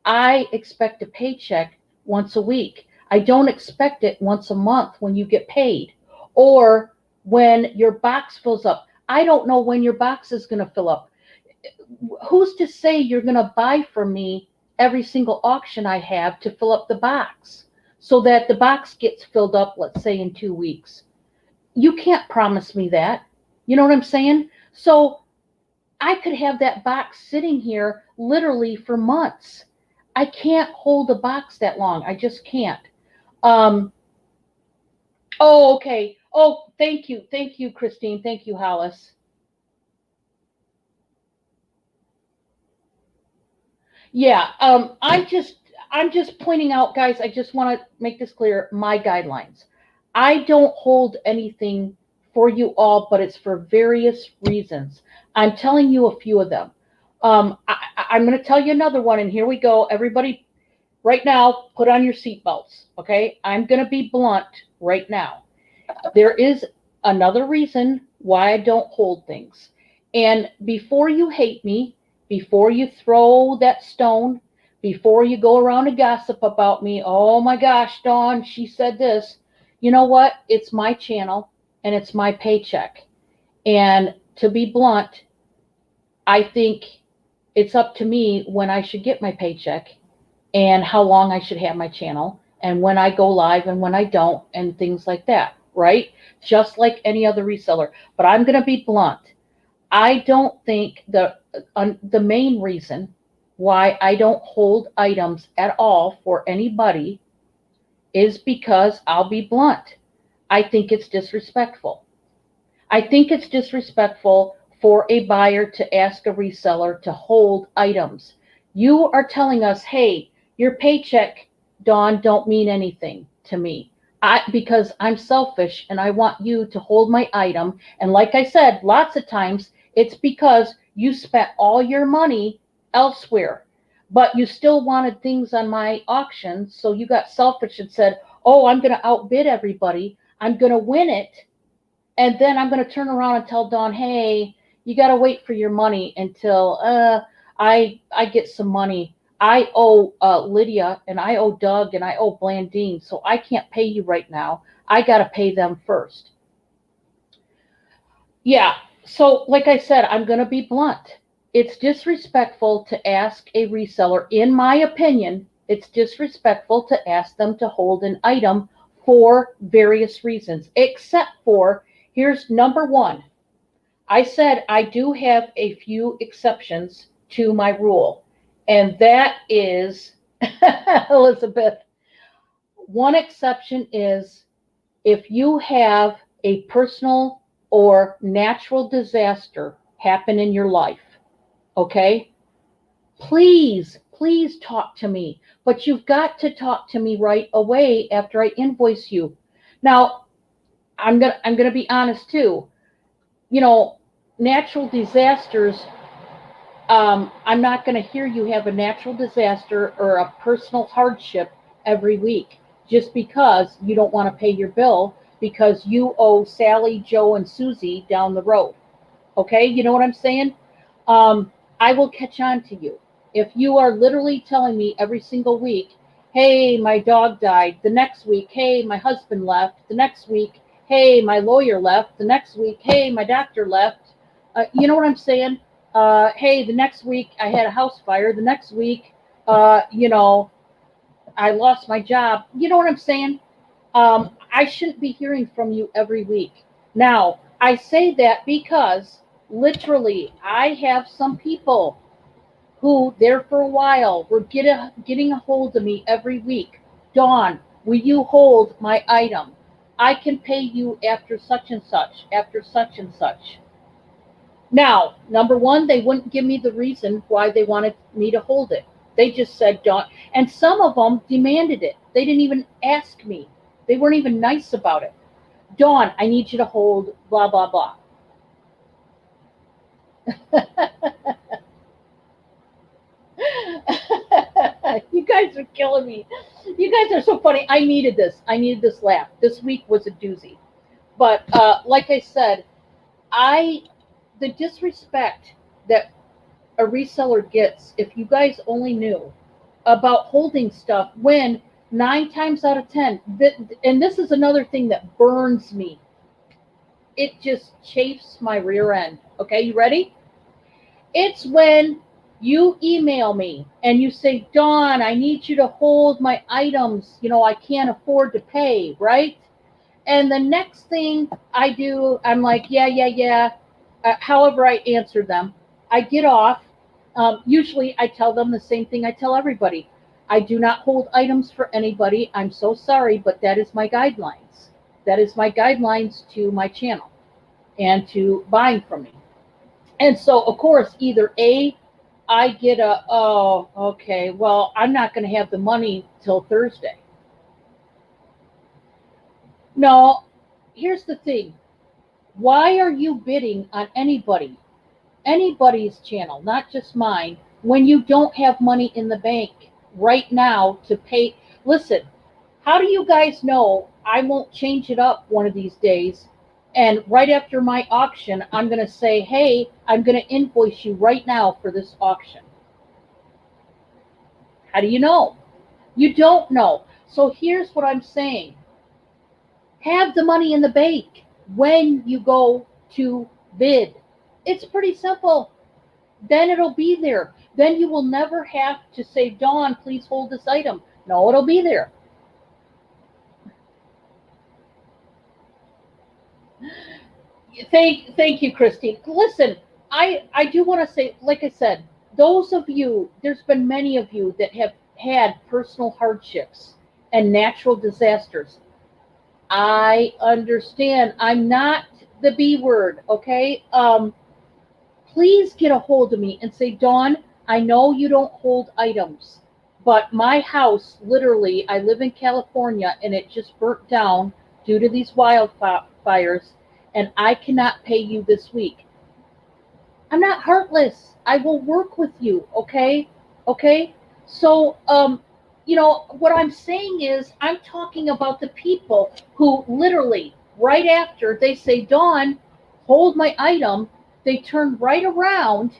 I expect a paycheck once a week. I don't expect it once a month when you get paid or when your box fills up. I don't know when your box is going to fill up. Who's to say you're going to buy from me every single auction I have to fill up the box so that the box gets filled up, let's say, in 2 weeks? You can't promise me that. You know what I'm saying? So I could have that box sitting here literally for months. I can't hold a box that long. I just can't. Um, oh, okay. Oh, thank you. Thank you, Christine. Thank you, Hollis. Yeah, I'm just pointing out, guys, I just want to make this clear, my guidelines. I don't hold anything for you all, but it's for various reasons. I'm telling you a few of them. I'm going to tell you another one, and here we go. Everybody, right now, put on your seatbelts, okay? I'm going to be blunt right now. There is another reason why I don't hold things. And before you hate me, before you throw that stone, before you go around and gossip about me, oh my gosh, Dawn, she said this. You know what? It's my channel and it's my paycheck. And to be blunt, I think it's up to me when I should get my paycheck and how long I should have my channel and when I go live and when I don't and things like that, right? Just like any other reseller. But I'm going to be blunt. I don't think the main reason why I don't hold items at all for anybody is because I'll be blunt. I think it's disrespectful. I think it's disrespectful for a buyer to ask a reseller to hold items. You are telling us, hey, your paycheck, Dawn, don't mean anything to me. Because I'm selfish and I want you to hold my item. And like I said, lots of times it's because you spent all your money elsewhere, but you still wanted things on my auction. So you got selfish and said, oh, I'm going to outbid everybody. I'm going to win it, and then I'm going to turn around and tell Dawn, hey, you got to wait for your money until I get some money. I owe Lydia and I owe Doug and I owe Blandine, so I can't pay you right now. I got to pay them first. Yeah, so like I said, I'm going to be blunt. It's disrespectful to ask a reseller, in my opinion, it's disrespectful to ask them to hold an item for various reasons, except for here's number one. I said I do have a few exceptions to my rule, and that is, Elizabeth, one exception is if you have a personal or natural disaster happen in your life, okay? Please talk to me. But you've got to talk to me right away after I invoice you. Now, I'm gonna be honest too. You know, natural disasters. I'm not going to hear you have a natural disaster or a personal hardship every week just because you don't want to pay your bill because you owe Sally, Joe, and Susie down the road. Okay, you know what I'm saying? I will catch on to you. If you are literally telling me every single week, hey, my dog died, the next week, hey, my husband left, the next week, hey, my lawyer left, the next week, hey, my doctor left, you know what I'm saying? Hey, the next week I had a house fire, the next week, you know, I lost my job. You know what I'm saying? I shouldn't be hearing from you every week. Now, I say that because literally I have some people who, there for a while, were getting a hold of me every week. Dawn, will you hold my item? I can pay you after such and such, after such and such. Now, number one, they wouldn't give me the reason why they wanted me to hold it. They just said, don't. And some of them demanded it. They didn't even ask me. They weren't even nice about it. Dawn, I need you to hold blah, blah, blah. You guys are killing me. You guys are so funny. I needed this. I needed this laugh. This week was a doozy. But like I said, I the disrespect that a reseller gets, if you guys only knew about holding stuff when 9 times out of 10, and this is another thing that burns me. It just chafes my rear end. Okay, you ready? It's when you email me and you say, Dawn, I need you to hold my items. I can't afford to pay, right? And the next thing I do, I'm like, yeah, yeah, yeah. However, I answer them. I get off. Usually, I tell them the same thing I tell everybody. I do not hold items for anybody. I'm so sorry, but that is my guidelines. That is my guidelines to my channel and to buying from me. And so, of course, either A, I get oh, okay, well, I'm not going to have the money till Thursday. No, here's the thing. Why are you bidding on anybody's channel, not just mine, when you don't have money in the bank right now to pay? Listen, how do you guys know I won't change it up one of these days? And right after my auction, I'm going to say, hey, I'm going to invoice you right now for this auction. How do you know? You don't know. So here's what I'm saying. Have the money in the bank when you go to bid. It's pretty simple. Then it'll be there. Then you will never have to say, Dawn, please hold this item. No, it'll be there. Thank you, Christine. Listen, I do want to say, like I said, those of you, there's been many of you that have had personal hardships and natural disasters. I understand. I'm not the B word, okay? Please get a hold of me and say, Dawn, I know you don't hold items, but my house, literally, I live in California and it just burnt down due to these wildfires, and I cannot pay you this week. I'm not heartless. I will work with you, okay? Okay? So, what I'm saying is, I'm talking about the people who literally, right after they say, Dawn, hold my item, they turn right around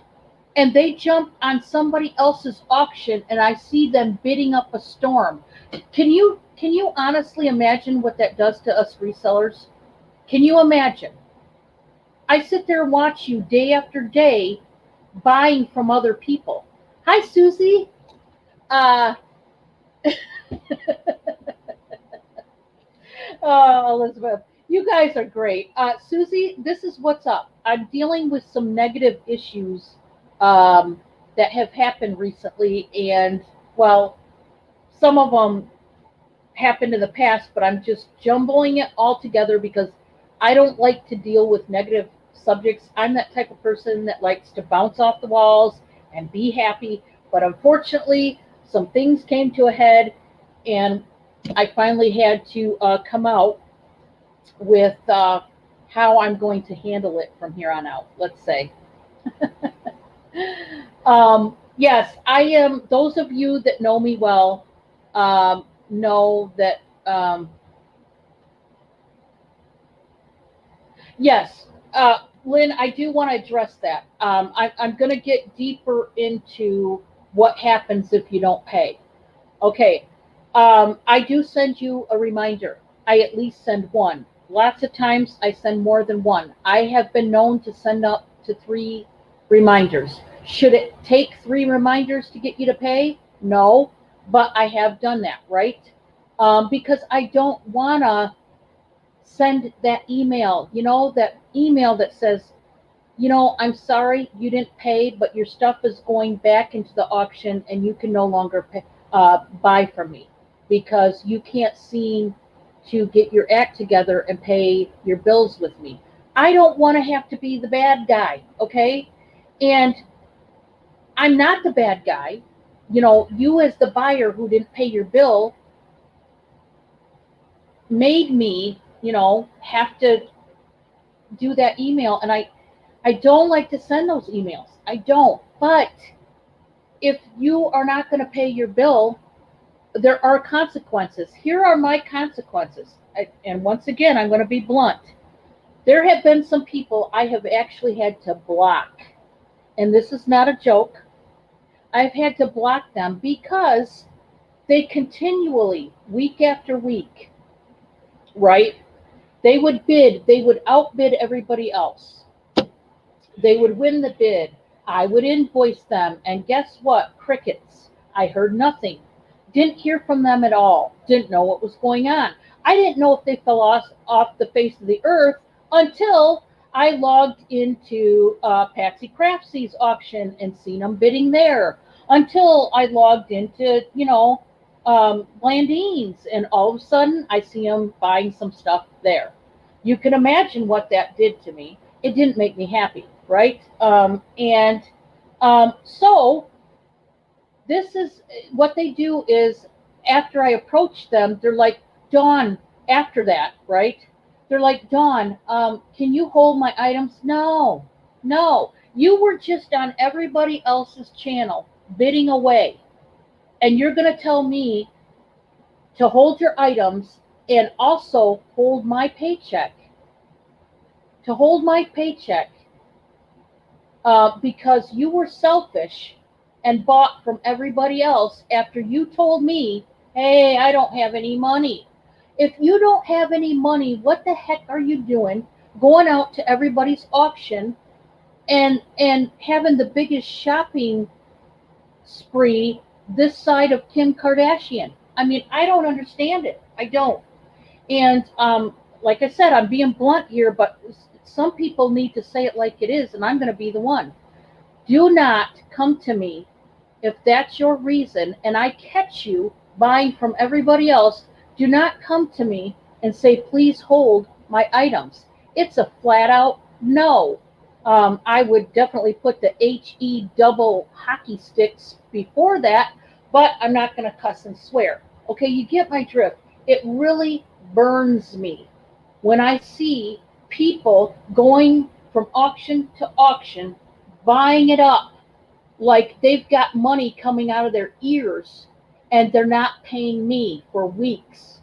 and they jump on somebody else's auction, and I see them bidding up a storm. Can you honestly imagine what that does to us resellers? Can you imagine? I sit there and watch you day after day buying from other people. Hi, Susie. Uh, Elizabeth, you guys are great. Susie, this is what's up. I'm dealing with some negative issues that have happened recently, and well, some of them happened in the past, but I'm just jumbling it all together because I don't like to deal with negative subjects. I'm that type of person that likes to bounce off the walls and be happy. But unfortunately, some things came to a head, and I finally had to come out with how I'm going to handle it from here on out, let's say. Yes, I am. Those of you that know me well know that, yes, Lynn, I do want to address that. I'm going to get deeper into what happens if you don't pay. Okay, I do send you a reminder. I at least send one. Lots of times I send more than one. I have been known to send up to 3 reminders. Should it take 3 reminders to get you to pay? No, but I have done that, right? Because I don't want to send that email, that email that says, I'm sorry you didn't pay, but your stuff is going back into the auction and you can no longer buy from me because you can't seem to get your act together and pay your bills with me. I don't want to have to be the bad guy, okay? And I'm not the bad guy. You as the buyer who didn't pay your bill made me, have to do that email. And I don't like to send those emails. I don't. But if you are not going to pay your bill, there are consequences. Here are my consequences. And once again, I'm going to be blunt. There have been some people I have actually had to block. And this is not a joke. I've had to block them because they continually, week after week, right? They would outbid everybody else. They would win the bid. I would invoice them. And guess what? Crickets. I heard nothing. Didn't hear from them at all. Didn't know what was going on. I didn't know if they fell off the face of the earth until I logged into Patsy Craftsy's auction and seen them bidding there. Until I logged into, Blandine's, and all of a sudden I see them buying some stuff there. You can imagine what that did to me. It didn't make me happy, right? So this is what they do is after I approach them, they're like, Dawn, after that, right? They're like, Dawn, can you hold my items? No, no. You were just on everybody else's channel bidding away. And you're going to tell me to hold your items and also hold my paycheck. To hold my paycheck because you were selfish and bought from everybody else after you told me, hey, I don't have any money. If you don't have any money, what the heck are you doing going out to everybody's auction and having the biggest shopping spree this side of Kim Kardashian? I mean, I don't understand it. I don't. And like I said, I'm being blunt here, but some people need to say it like it is, and I'm going to be the one. Do not come to me if that's your reason and I catch you buying from everybody else. Do not come to me and say, please hold my items. It's a flat out no. I would definitely put the HE double hockey sticks before that, but I'm not going to cuss and swear. Okay, you get my drift. It really burns me when I see people going from auction to auction, buying it up like they've got money coming out of their ears and they're not paying me for weeks.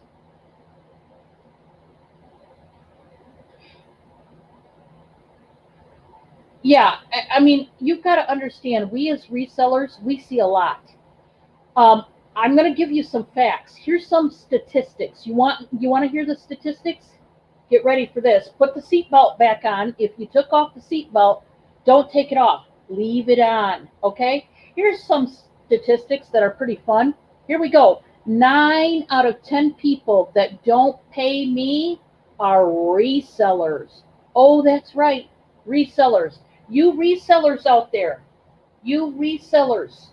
Yeah, I mean, you've got to understand, we as resellers, we see a lot. Um, I'm going to give you some facts. Here's some statistics. You want to hear the statistics? Get ready for this. Put the seatbelt back on. If you took off the seatbelt, don't take it off. Leave it on. Okay? Here's some statistics that are pretty fun. Here we go. 9 out of 10 people that don't pay me are resellers. Oh, that's right. Resellers. You resellers out there. You resellers.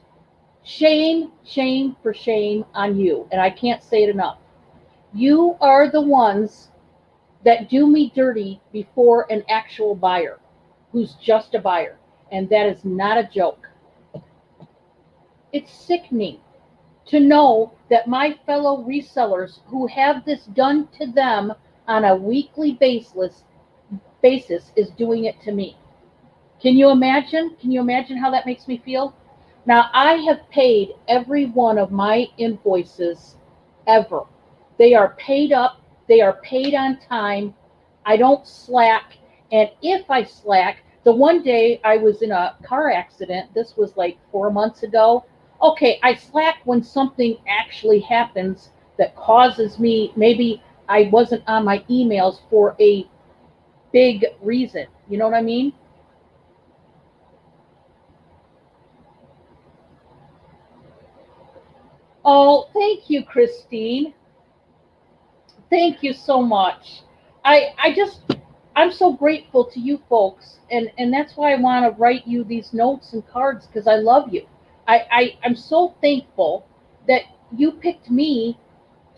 Shame, shame for shame on you. And I can't say it enough. You are the ones that do me dirty before an actual buyer who's just a buyer. And that is not a joke. It's sickening to know that my fellow resellers who have this done to them on a weekly basis is doing it to me. Can you imagine? Can you imagine how that makes me feel? Now, I have paid every one of my invoices ever. They are paid up. They are paid on time. I don't slack. And if I slack, the one day I was in a car accident, this was like 4 months ago. Okay, I slack when something actually happens that causes me, maybe I wasn't on my emails for a big reason. You know what I mean? Oh, thank you, Christine. Thank you so much. I just I'm so grateful to you folks, and that's why I want to write you these notes and cards because I love you. I'm so thankful that you picked me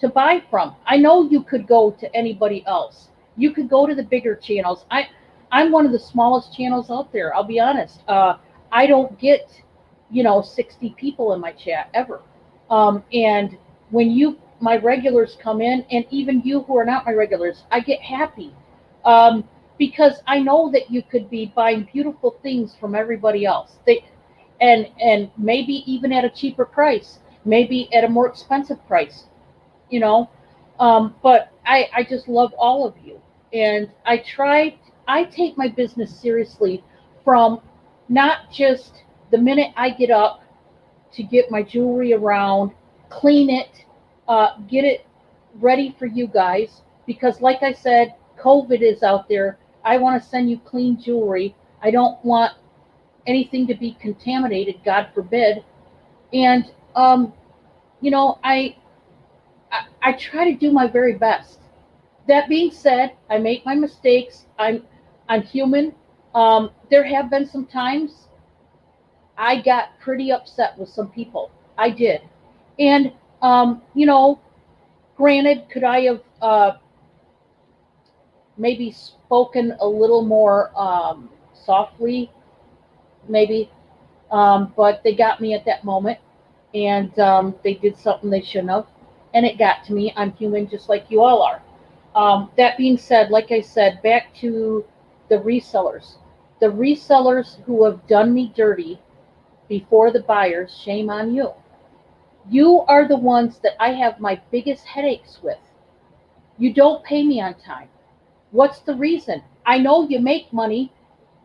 to buy from. I know you could go to anybody else. You could go to the bigger channels. I'm one of the smallest channels out there. I'll be honest. I don't get, 60 people in my chat ever. And when my regulars come in, and even you who are not my regulars, I get happy. Um, because I know that you could be buying beautiful things from everybody else. And maybe even at a cheaper price, maybe at a more expensive price, you know. But I just love all of you, and I take my business seriously from not just the minute I get up to get my jewelry around, clean it, get it ready for you guys. Because, like I said, COVID is out there. I want to send you clean jewelry. I don't want anything to be contaminated, God forbid. And, you know, I try to do my very best. That being said, I make my mistakes. I'm human. There have been some times I got pretty upset with some people. I did. And, you know, granted, could I have maybe spoken a little more softly? Maybe. But they got me at that moment, and they did something they shouldn't have. And it got to me. I'm human just like you all are. That being said, like I said, back to the resellers. The resellers who have done me dirty before the buyers, shame on you. You are the ones that I have my biggest headaches with. You don't pay me on time. What's the reason? I know you make money.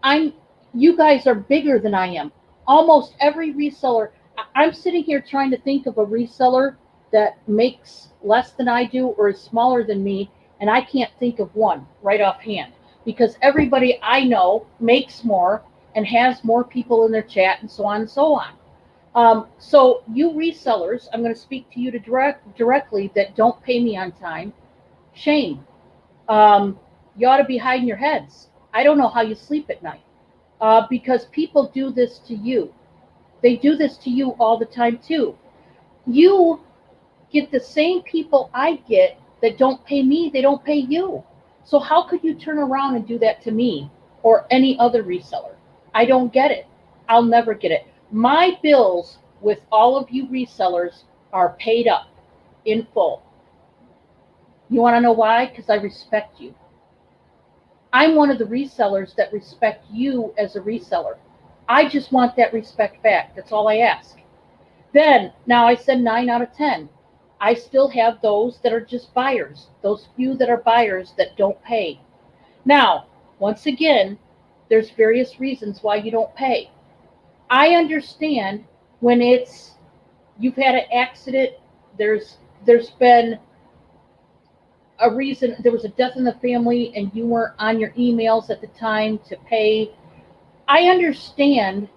I'm you guys are bigger than I am. Almost every reseller, I'm sitting here trying to think of a reseller that makes less than I do or is smaller than me, and I can't think of one right offhand because everybody I know makes more and has more people in their chat and so on and so on. So you resellers, I'm going to speak to you directly that don't pay me on time. Shame. You ought to be hiding your heads. I don't know how you sleep at night because people do this to you. They do this to you all the time too. You get the same people I get that don't pay me, they don't pay you. So how could you turn around and do that to me or any other reseller? I don't get it. I'll never get it. My bills with all of you resellers are paid up in full. You want to know why? Because I respect you. I'm one of the resellers that respect you as a reseller. I just want that respect back. That's all I ask. Then, now I said 9 out of 10. I still have those that are just buyers, those few that are buyers that don't pay. Now, once again, there's various reasons why you don't pay. I understand when you've had an accident, there's been a reason, there was a death in the family and you weren't on your emails at the time to pay. I understand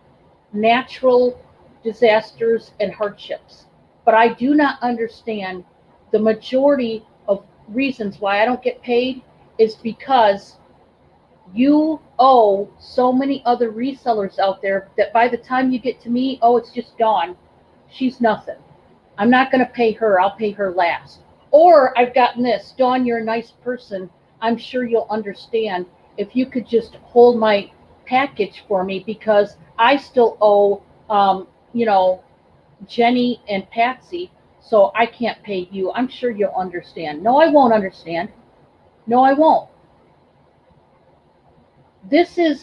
natural disasters and hardships, but I do not understand the majority of reasons why I don't get paid is because you owe so many other resellers out there that by the time you get to me, oh, it's just Dawn. She's nothing. I'm not going to pay her. I'll pay her last. Or I've gotten this, Dawn, you're a nice person. I'm sure you'll understand if you could just hold my package for me because I still owe, you know, Jenny and Patsy, so I can't pay you. I'm sure you'll understand. No, I won't understand. No, I won't.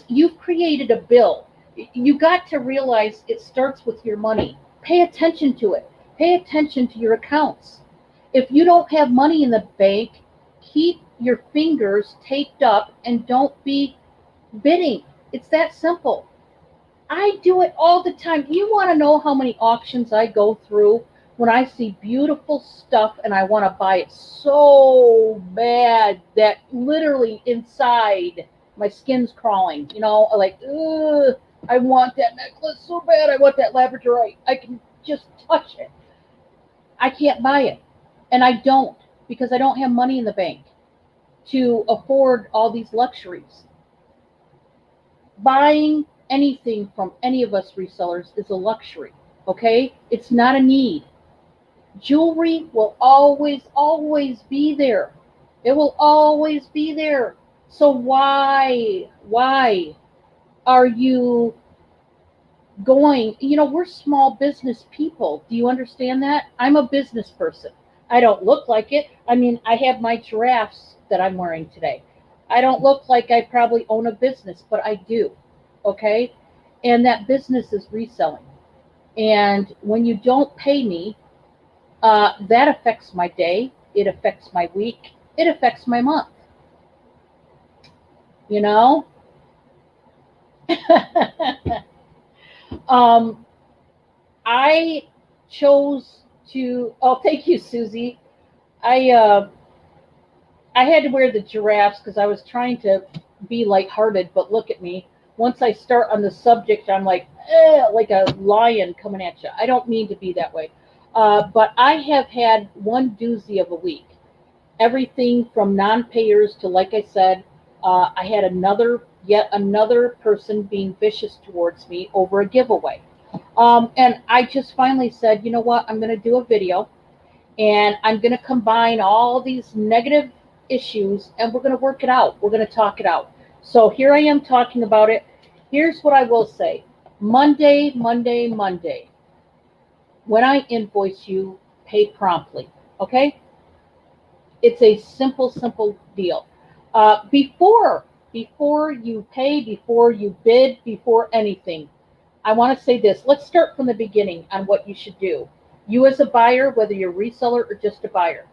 You've created a bill. You got to realize it starts with your money. Pay attention to it. Pay attention to your accounts. If you don't have money in the bank, keep your fingers taped up and don't be bidding. It's that simple. I do it all the time. You want to know how many auctions I go through when I see beautiful stuff and I want to buy it so bad that literally inside my skin's crawling. You know, like, ugh, I want that necklace so bad. I want that labradorite. I can just touch it. I can't buy it. And I don't because I don't have money in the bank to afford all these luxuries. Buying anything from any of us resellers is a luxury, okay? It's not a need. Jewelry will always, always be there. It will always be there. So why are you going, we're small business people. Do you understand that? I'm a business person. I don't look like it. I mean, I have my giraffes that I'm wearing today. I don't look like I probably own a business, but I do. Okay? And that business is reselling. And when you don't pay me, that affects my day. It affects my week. It affects my month. You know? um, I chose to. Oh, thank you, Susie. I I had to wear the giraffes because I was trying to be lighthearted, but look at me. Once I start on the subject, I'm like a lion coming at you. I don't mean to be that way. But I have had one doozy of a week. Everything from non-payers to, like I said, I had yet another person being vicious towards me over a giveaway. And I just finally said, you know what? I'm going to do a video and I'm going to combine all these negative issues and we're going to work it out. We're going to talk it out. So here I am talking about it. Here's what I will say. Monday, Monday, Monday. When I invoice you, pay promptly. Okay? It's a simple, simple deal. Before you pay, before you bid, before anything, I want to say this. Let's start from the beginning on what you should do. You as a buyer, whether you're a reseller or just a buyer,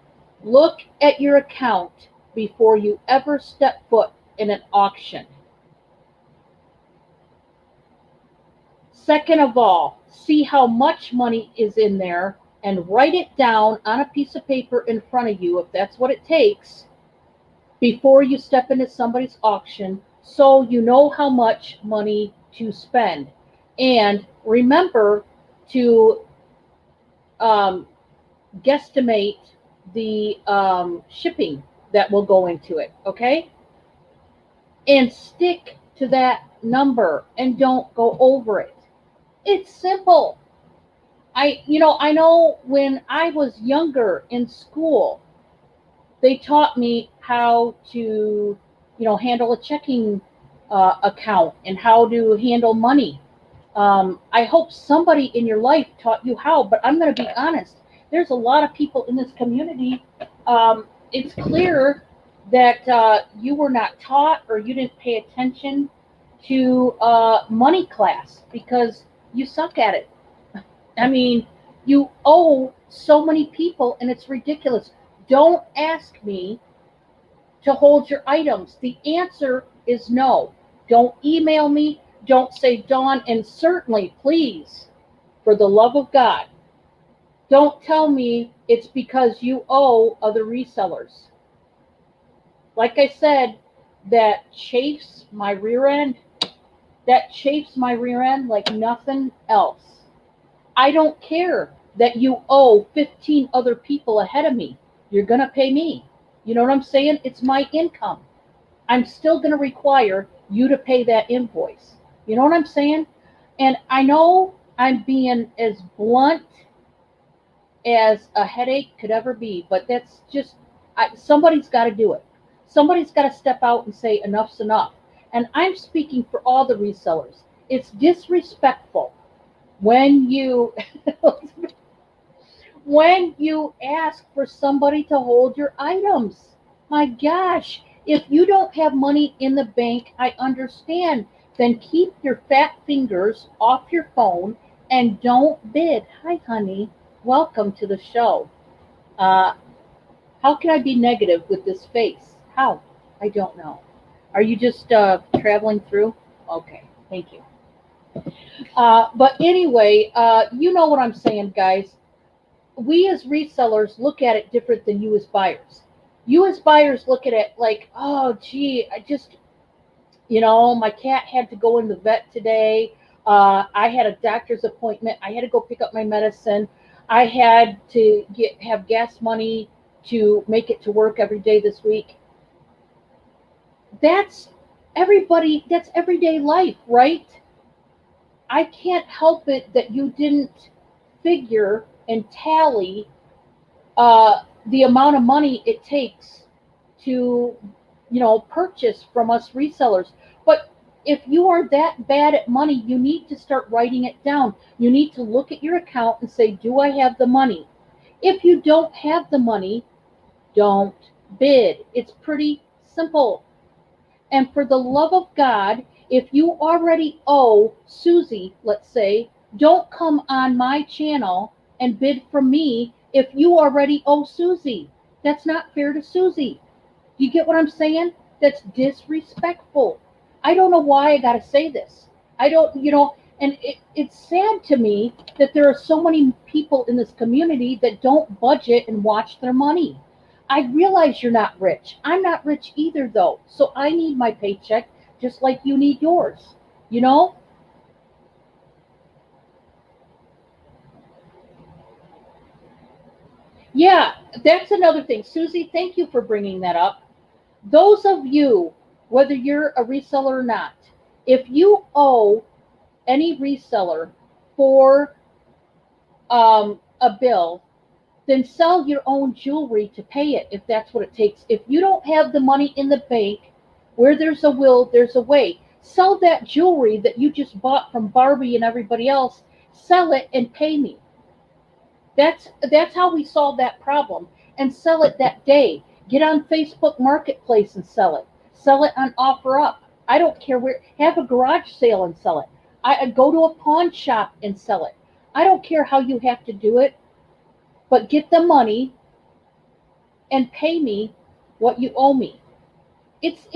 look at your account before you ever step foot in an auction. Second of all, see how much money is in there and write it down on a piece of paper in front of you if that's what it takes before you step into somebody's auction so you know how much money to spend. And remember to um, guesstimate the shipping that will go into it, okay? And stick to that number and don't go over it. It's simple. I know when I was younger in school, they taught me how to, handle a checking account and how to handle money. I hope somebody in your life taught you how, but I'm going to be honest. There's a lot of people in this community. It's clear that you were not taught or you didn't pay attention to money class because you suck at it. I mean, you owe so many people, and it's ridiculous. Don't ask me to hold your items. The answer is no. Don't email me. Don't say Dawn. And certainly, please, for the love of God, don't tell me it's because you owe other resellers. Like I said, that chafes my rear end. That chafes my rear end like nothing else. I don't care that you owe 15 other people ahead of me. You're going to pay me. You know what I'm saying? It's my income. I'm still going to require you to pay that invoice. You know what I'm saying? And I know I'm being as blunt as a headache could ever be, but that's just, somebody's got to do it. Somebody's got to step out and say enough's enough. And I'm speaking for all the resellers. It's disrespectful when you when you ask for somebody to hold your items. My gosh, if you don't have money in the bank, I understand. Then keep your fat fingers off your phone and don't bid. Hi, honey. Welcome to the show. Uh, how can I be negative with this face? How? I don't know. Are you just traveling through? Okay, thank you. But anyway, you know what I'm saying, guys. We as resellers look at it different than you as buyers. You as buyers look at it like, oh, gee, my cat had to go in the vet today. I had a doctor's appointment. I had to go pick up my medicine. I had to have gas money to make it to work every day this week. That's that's everyday life, right? I can't help it that you didn't figure and tally the amount of money it takes to purchase from us resellers. But if you are that bad at money, you need to start writing it down. You need to look at your account and say, do I have the money? If you don't have the money, don't bid. It's pretty simple. And for the love of God, if you already owe Susie, let's say, don't come on my channel and bid from me if you already owe Susie. That's not fair to Susie. Do you get what I'm saying? That's disrespectful. I don't know why I got to say this. I don't, and it's sad to me that there are so many people in this community that don't budget and watch their money. I realize you're not rich. I'm not rich either, though. So I need my paycheck just like you need yours. You know? Yeah, that's another thing. Susie, thank you for bringing that up. Those of you, whether you're a reseller or not, if you owe any reseller for a bill, then sell your own jewelry to pay it if that's what it takes. If you don't have the money in the bank, where there's a will, there's a way. Sell that jewelry that you just bought from Barbie and everybody else. Sell it and pay me. That's how we solve that problem. And sell it that day. Get on Facebook Marketplace and sell it. Sell it on OfferUp. I don't care where. Have a garage sale and sell it. I go to a pawn shop and sell it. I don't care how you have to do it, but get the money and pay me what you owe me. It's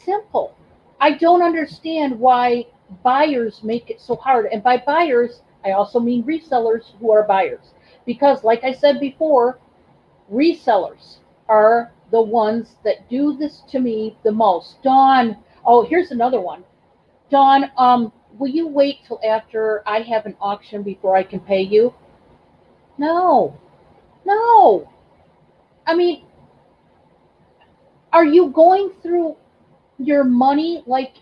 simple. I don't understand why buyers make it so hard. And by buyers, I also mean resellers who are buyers. Because like I said before, resellers are the ones that do this to me the most. Dawn, oh, here's another one. Dawn, will you wait till after I have an auction before I can pay you? No, no. I mean, are you going through your money like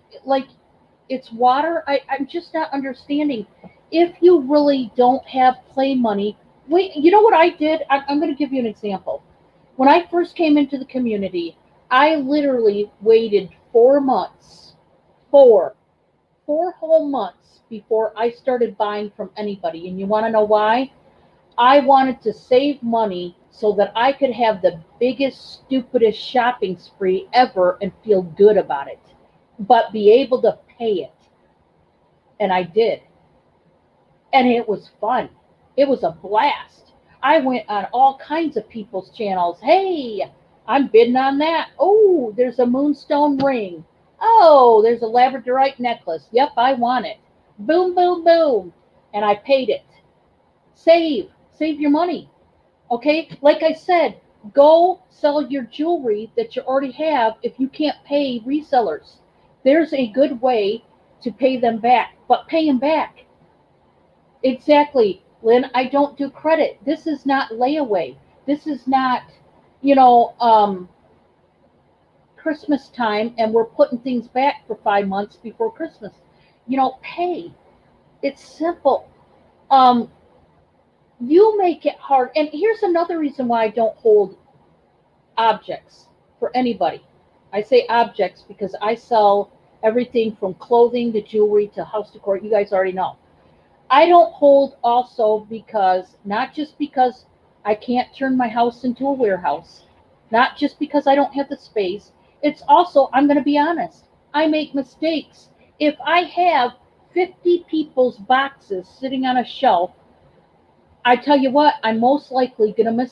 it's water? I'm just not understanding. If you really don't have play money, wait, you know what I did? I'm going to give you an example. When I first came into the community, I literally waited 4 months, four whole months before I started buying from anybody. And you want to know why? I wanted to save money so that I could have the biggest, stupidest shopping spree ever and feel good about it, but be able to pay it. And I did. And it was fun. It was a blast. I went on all kinds of people's channels. Hey, I'm bidding on that. Oh, there's a moonstone ring. Oh, there's a labradorite necklace. Yep, I want it. Boom, boom, boom. And I paid it. Save your money. Okay, like I said, go sell your jewelry that you already have if you can't pay resellers. There's a good way to pay them back, but pay them back. Exactly, Lynn. I don't do credit. This is not layaway. This is not, you know, Christmas time and we're putting things back for 5 months before Christmas. Pay. It's simple. Um, you make it hard. And here's another reason why I don't hold objects for anybody. I say objects because I sell everything from clothing to jewelry to house decor. You guys already know. I don't hold also because, not just because I can't turn my house into a warehouse, not just because I don't have the space. It's also, I'm going to be honest, I make mistakes. If I have 50 people's boxes sitting on a shelf, I tell you what, I'm most likely going to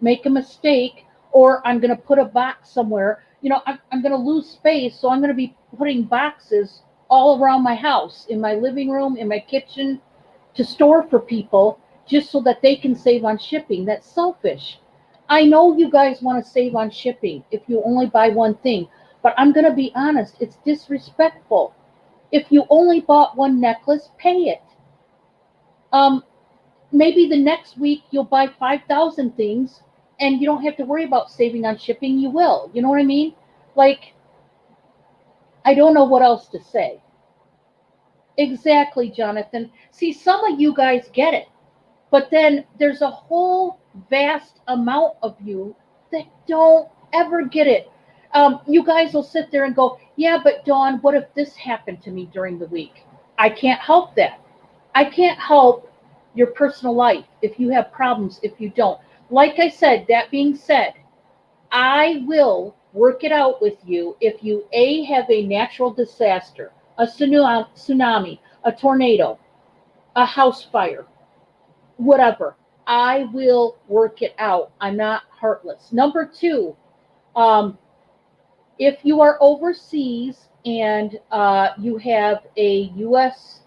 make a mistake, or I'm going to put a box somewhere. I'm going to lose space, so I'm going to be putting boxes all around my house, in my living room, in my kitchen, to store for people just so that they can save on shipping. That's selfish. I know you guys want to save on shipping if you only buy one thing, but I'm going to be honest, it's disrespectful. If you only bought one necklace, pay it. Um, Maybe the next week you'll buy 5,000 things and you don't have to worry about saving on shipping. You will. You know what I mean? Like, I don't know what else to say. Exactly, Jonathan. See, some of you guys get it, but then there's a whole vast amount of you that don't ever get it. You guys will sit there and go, yeah, but Dawn, what if this happened to me during the week? I can't help that. I can't help your personal life if you have problems, if you don't. Like I said, that being said, I will work it out with you if you A, have a natural disaster, a tsunami, a tornado, a house fire, whatever. I will work it out. I'm not heartless. Number two, um, if you are overseas and you have a U.S.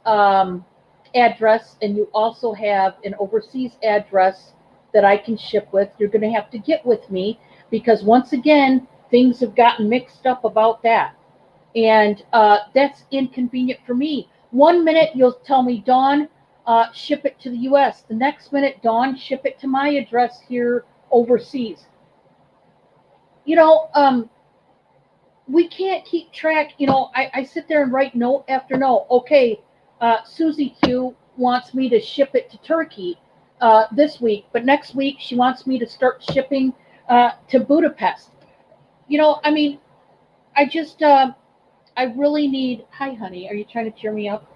Address and you also have an overseas address that I can ship with, you're going to have to get with me because once again, things have gotten mixed up about that. And that's inconvenient for me. One minute you'll tell me, Dawn, ship it to the U.S. The next minute, Dawn, ship it to my address here overseas. You know, we can't keep track. I sit there and write note after note. Okay, Susie Q wants me to ship it to Turkey this week, but next week she wants me to start shipping to Budapest. I mean, I just, I really need. Hi, honey. Are you trying to cheer me up?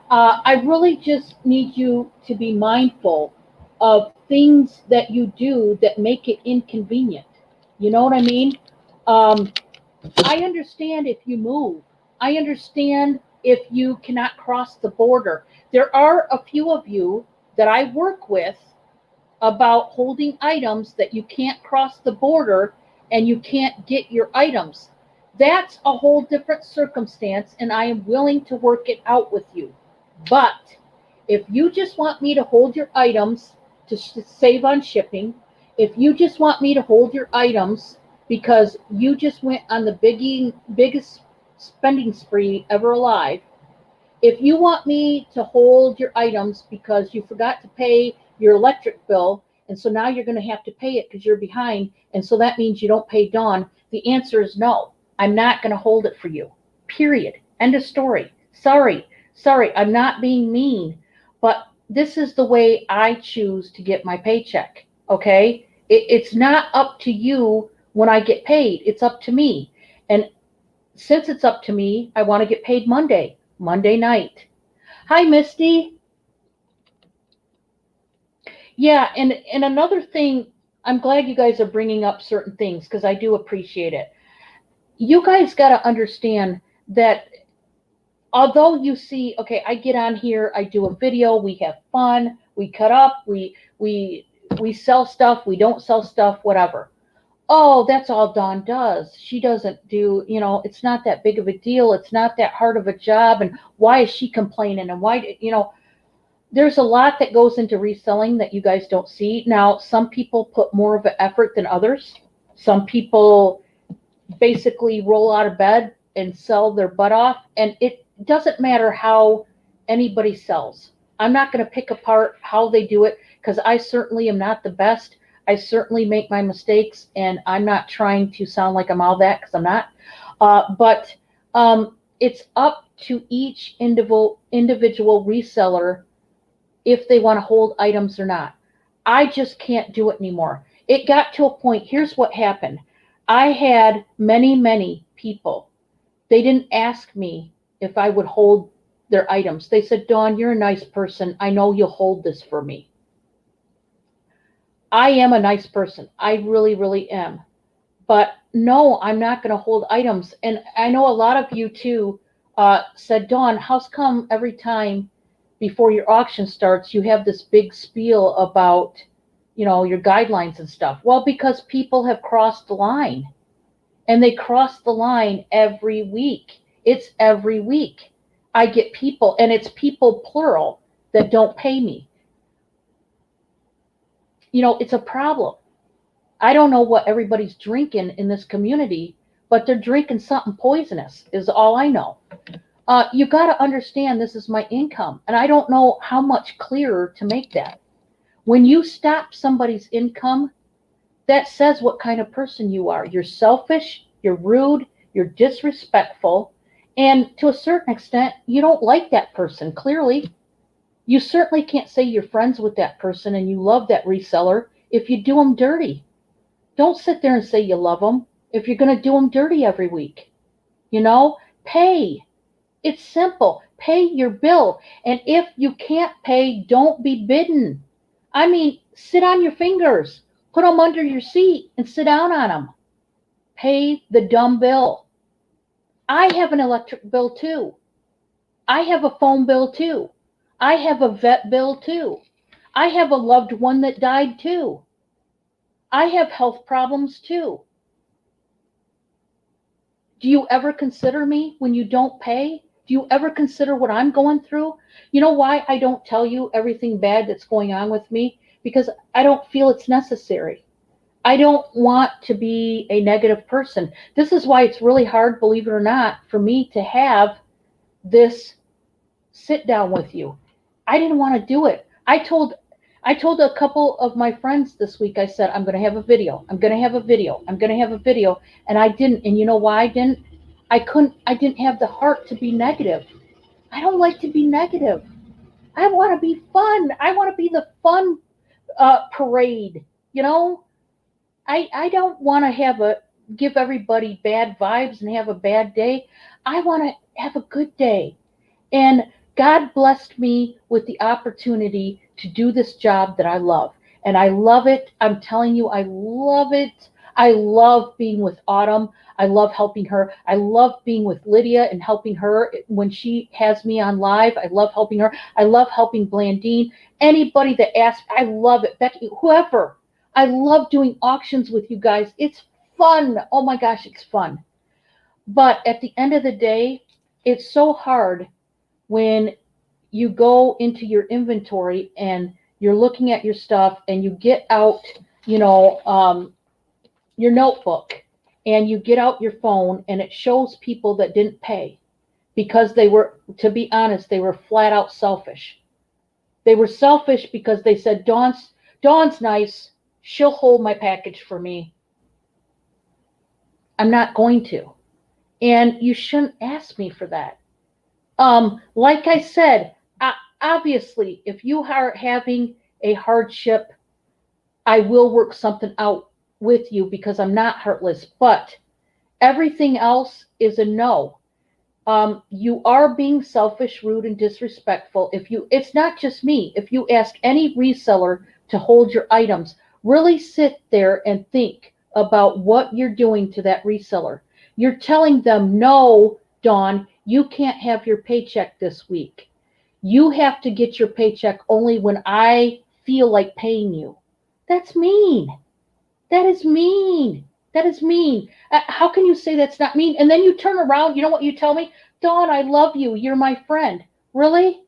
I really just need you to be mindful of things that you do that make it inconvenient. You know what I mean? Um, I understand if you move. I understand if you cannot cross the border. There are a few of you that I work with about holding items that you can't cross the border and you can't get your items. That's a whole different circumstance, and I am willing to work it out with you. But if you just want me to hold your items to save on shipping, if you just want me to hold your items because you just went on the biggest spending spree ever alive, if you want me to hold your items because you forgot to pay your electric bill, and so now you're going to have to pay it because you're behind, and so that means you don't pay Dawn, the answer is no. I'm not going to hold it for you. Period. End of story. Sorry. Sorry. I'm not being mean, but this is the way I choose to get my paycheck. Okay? It's not up to you when I get paid. It's up to me. And since it's up to me, I want to get paid Monday night. Hi, Misty. Yeah, and another thing, I'm glad you guys are bringing up certain things because I do appreciate it. You guys got to understand that although you see, okay, I get on here, I do a video, we have fun, we cut up, we sell stuff, we don't sell stuff, whatever. Oh, that's all Dawn does. She doesn't do, it's not that big of a deal. It's not that hard of a job. And why is she complaining? And why, there's a lot that goes into reselling that you guys don't see. Now, some people put more of an effort than others. Some people basically roll out of bed and sell their butt off. And it doesn't matter how anybody sells. I'm not going to pick apart how they do it because I certainly am not the best. I certainly make my mistakes, and I'm not trying to sound like I'm all that because I'm not. But it's up to each individual reseller if they want to hold items or not. I just can't do it anymore. It got to a point. Here's what happened. I had many people. They didn't ask me if I would hold their items. They said, Dawn, you're a nice person. I know you'll hold this for me. I am a nice person. I really am. But no, I'm not going to hold items. And I know a lot of you too said, Dawn, how's come every time before your auction starts, you have this big spiel about, your guidelines and stuff? Well, because people have crossed the line, and they cross the line every week. It's every week. I get people, and it's people plural, that don't pay me. It's a problem. I don't know what everybody's drinking in this community, but they're drinking something poisonous, is all I know. You got to understand this is my income, and I don't know how much clearer to make that. When you stop somebody's income, that says what kind of person you are. You're selfish, you're rude, you're disrespectful, and to a certain extent, you don't like that person, clearly. You certainly can't say you're friends with that person and you love that reseller if you do them dirty. Don't sit there and say you love them. if you're going to do them dirty every week. You know, pay. It's simple. Pay your bill. And if you can't pay, don't be bidden. I mean, sit on your fingers, put them under your seat, and sit down on them. Pay the dumb bill. I have an electric bill too. I have a phone bill too. I have a vet bill too. I have a loved one that died too. I have health problems too. Do you ever consider me when you don't pay? Do you ever consider what I'm going through? You know why I don't tell you everything bad that's going on with me? Because I don't feel it's necessary. I don't want to be a negative person. This is why it's really hard, believe it or not, for me to have this sit down with you. I didn't want to do it. I told a couple of my friends this week, I said, I'm going to have a video. I'm going to have a video. I'm going to have a video. And I didn't. And you know why I didn't? I didn't have the heart to be negative. I don't like to be negative. I want to be fun. I want to be the fun parade. You know, I don't want to give everybody bad vibes and have a bad day. I want to have a good day. And God blessed me with the opportunity to do this job that I love. And I love it. I'm telling you, I love it. I love being with Autumn. I love helping her. I love being with Lydia and helping her when she has me on live. I love helping her. I love helping Blandine. Anybody that asks, I love it. Becky, whoever. I love doing auctions with you guys. It's fun. Oh my gosh, it's fun. But at the end of the day, it's so hard when you go into your inventory and you're looking at your stuff and you get out, your notebook and you get out your phone and it shows people that didn't pay because they were, to be honest, they were flat out selfish. They were selfish because they said, Dawn's nice. She'll hold my package for me. I'm not going to. And you shouldn't ask me for that. Like I said, obviously, if you are having a hardship, I will work something out with you because I'm not heartless. But everything else is a no. You are being selfish, rude, and disrespectful. It's not just me. If you ask any reseller to hold your items, really sit there and think about what you're doing to that reseller. You're telling them, no, Dawn, you can't have your paycheck this week. You have to get your paycheck only when I feel like paying you. That's mean. That is mean. That is mean. How can you say that's not mean? And then you turn around, you know what you tell me? Dawn, I love you. You're my friend. Really?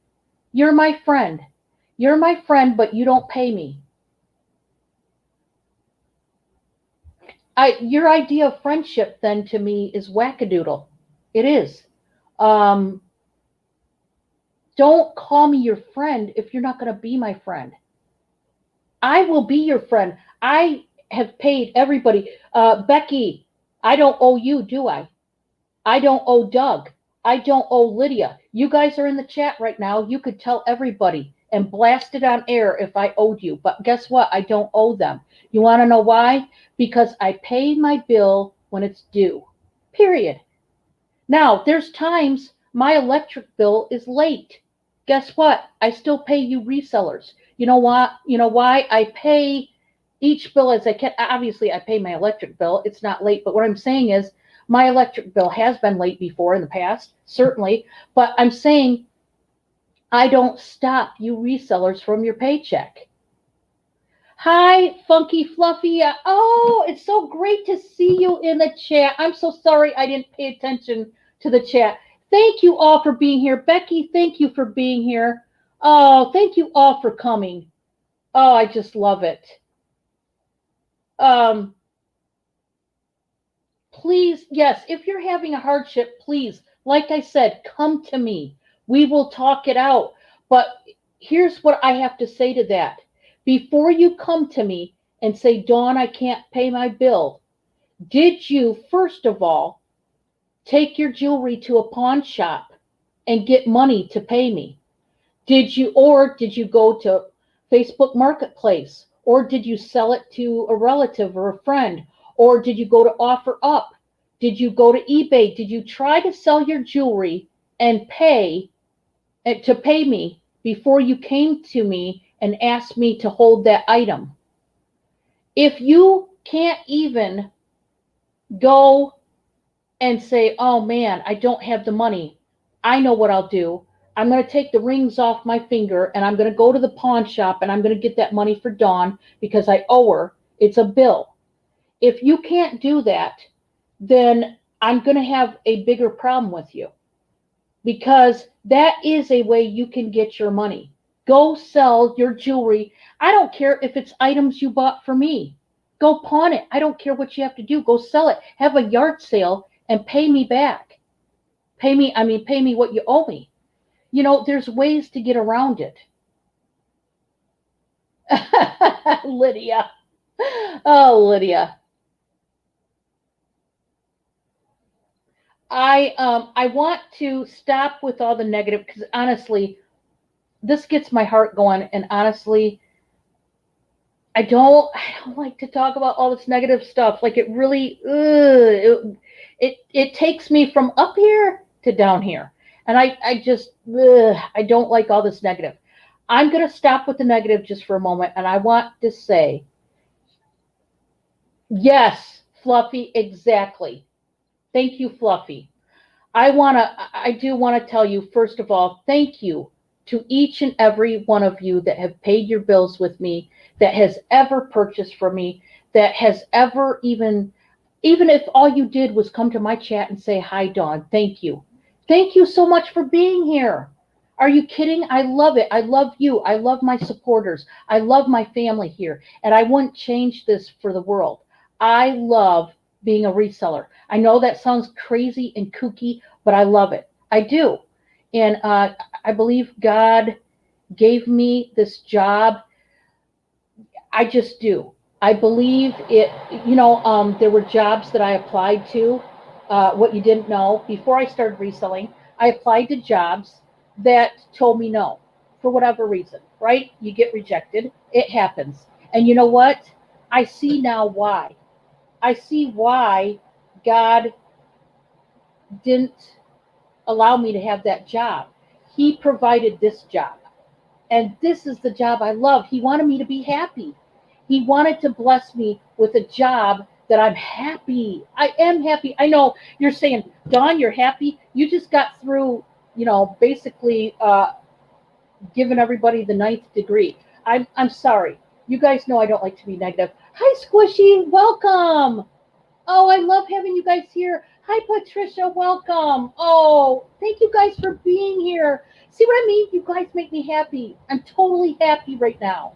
You're my friend. You're my friend, but you don't pay me. Your idea of friendship then to me is wackadoodle. It is. Don't call me your friend if you're not going to be my friend. I will be your friend. I have paid everybody. Becky, I don't owe you, do I? I don't owe Doug. I don't owe Lydia. You guys are in the chat right now. You could tell everybody and blast it on air if I owed you. But guess what? I don't owe them. You want to know why? Because I pay my bill when it's due. Period. Now, there's times my electric bill is late. Guess what? I still pay you resellers. You know what? You know why? I pay each bill as I can. Obviously, I pay my electric bill. It's not late. But what I'm saying is my electric bill has been late before in the past, certainly. But I'm saying I don't stop you resellers from your paycheck. Hi, Funky Fluffy. Oh, it's so great to see you in the chat. I'm so sorry I didn't pay attention to the chat. Thank you all for being here. Becky, thank you for being here. Oh, thank you all for coming. Oh, I just love it. Please, yes, if you're having a hardship, please, like I said, come to me. We will talk it out. But here's what I have to say to that. Before you come to me and say, Dawn, I can't pay my bill, did you, first of all, take your jewelry to a pawn shop and get money to pay me? Did you go to Facebook Marketplace? Or did you sell it to a relative or a friend? Or did you go to OfferUp? Did you go to eBay? Did you try to sell your jewelry and pay me before you came to me and asked me to hold that item? If you can't even go and say, oh man, I don't have the money, I know what I'll do. I'm going to take the rings off my finger and I'm going to go to the pawn shop and I'm going to get that money for Dawn because I owe her. It's a bill. If you can't do that, then I'm going to have a bigger problem with you, because that is a way you can get your money. Go sell your jewelry. I don't care if it's items you bought for me. Go pawn it. I don't care what you have to do. Go sell it. Have a yard sale and pay me back. Pay me what you owe me. There's ways to get around it. Lydia. Oh, Lydia. I want to stop with all the negative, because honestly, this gets my heart going, and honestly, I don't like to talk about all this negative stuff. Like, it really it takes me from up here to down here. And I just I don't like all this negative. I'm going to stop with the negative just for a moment, and I want to say, yes, Fluffy, exactly. Thank you, Fluffy. I do want to tell you, first of all, thank you to each and every one of you that have paid your bills with me, that has ever purchased from me, that has ever even if all you did was come to my chat and say, hi, Dawn, thank you. Thank you so much for being here. Are you kidding? I love it. I love you. I love my supporters. I love my family here. And I wouldn't change this for the world. I love being a reseller. I know that sounds crazy and kooky, but I love it. I do. And I believe God gave me this job. I just do. I believe it. There were jobs that I applied to. What you didn't know, before I started reselling, I applied to jobs that told me no for whatever reason, right? You get rejected. It happens. And you know what? I see now why. I see why God didn't allow me to have that job. He provided this job. And this is the job I love. He wanted me to be happy. He wanted to bless me with a job that I'm happy. I am happy. I know you're saying, Dawn, you're happy. You just got through, basically giving everybody the ninth degree. I'm sorry. You guys know I don't like to be negative. Hi, Squishy. Welcome. Oh, I love having you guys here. Hi, Patricia. Welcome. Oh, thank you guys for being here. See what I mean? You guys make me happy. I'm totally happy right now.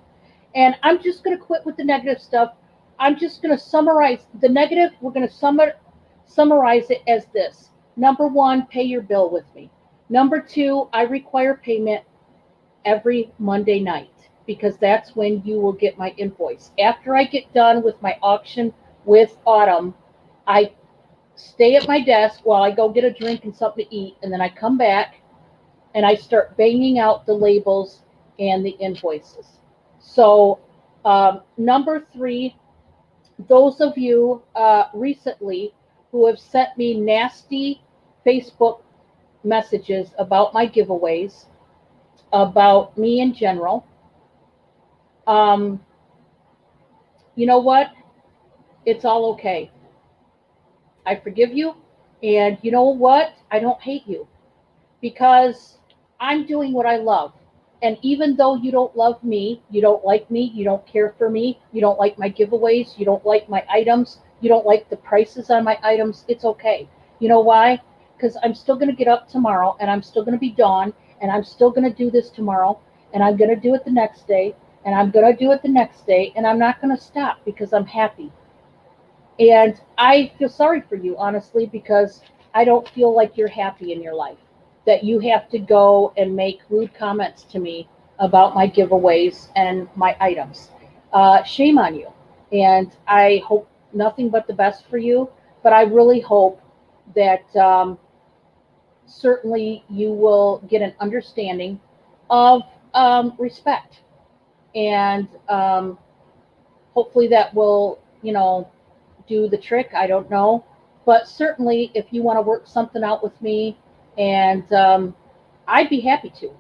And I'm just going to quit with the negative stuff. I'm just going to summarize the negative. We're going to summarize it as this. Number one, pay your bill with me. Number two, I require payment every Monday night, because that's when you will get my invoice. After I get done with my auction with Autumn, I stay at my desk while I go get a drink and something to eat, and then I come back and I start banging out the labels and the invoices. So, number three, those of you recently who have sent me nasty Facebook messages about my giveaways, about me in general, um, you know what? It's all okay. I forgive you. And you know what? I don't hate you, because I'm doing what I love. And even though you don't love me, you don't like me, you don't care for me, you don't like my giveaways, you don't like my items, you don't like the prices on my items, it's okay. You know why? Because I'm still going to get up tomorrow, and I'm still going to be Dawn, and I'm still going to do this tomorrow, and I'm going to do it the next day, and I'm going to do it the next day, and I'm not going to stop because I'm happy. And I feel sorry for you, honestly, because I don't feel like you're happy in your life, that you have to go and make rude comments to me about my giveaways and my items. Shame on you. And I hope nothing but the best for you. But I really hope that certainly you will get an understanding of respect. And hopefully that will, do the trick. I don't know. But certainly, if you want to work something out with me, and I'd be happy to.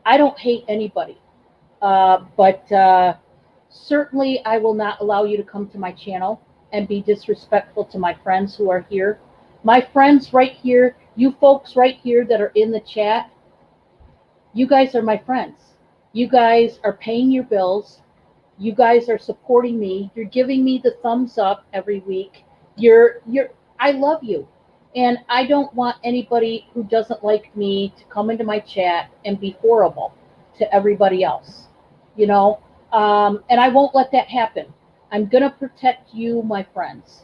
I don't hate anybody. But certainly, I will not allow you to come to my channel and be disrespectful to my friends who are here. My friends right here, you folks right here that are in the chat, you guys are my friends. You guys are paying your bills. You guys are supporting me. You're giving me the thumbs up every week. I love you. And I don't want anybody who doesn't like me to come into my chat and be horrible to everybody else, you know? And I won't let that happen. I'm going to protect you, my friends,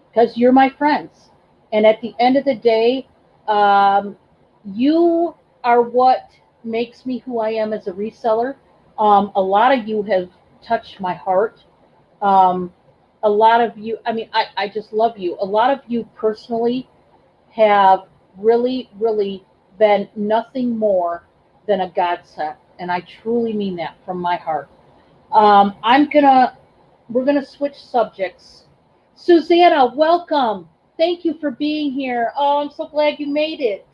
because you're my friends. And at the end of the day, you are what makes me who I am as a reseller. A lot of you have touched my heart. A lot of you, I mean, I just love you. A lot of you personally have really, really been nothing more than a godsend. And I truly mean that from my heart. We're gonna switch subjects. Susanna, welcome. Thank you for being here. Oh, I'm so glad you made it.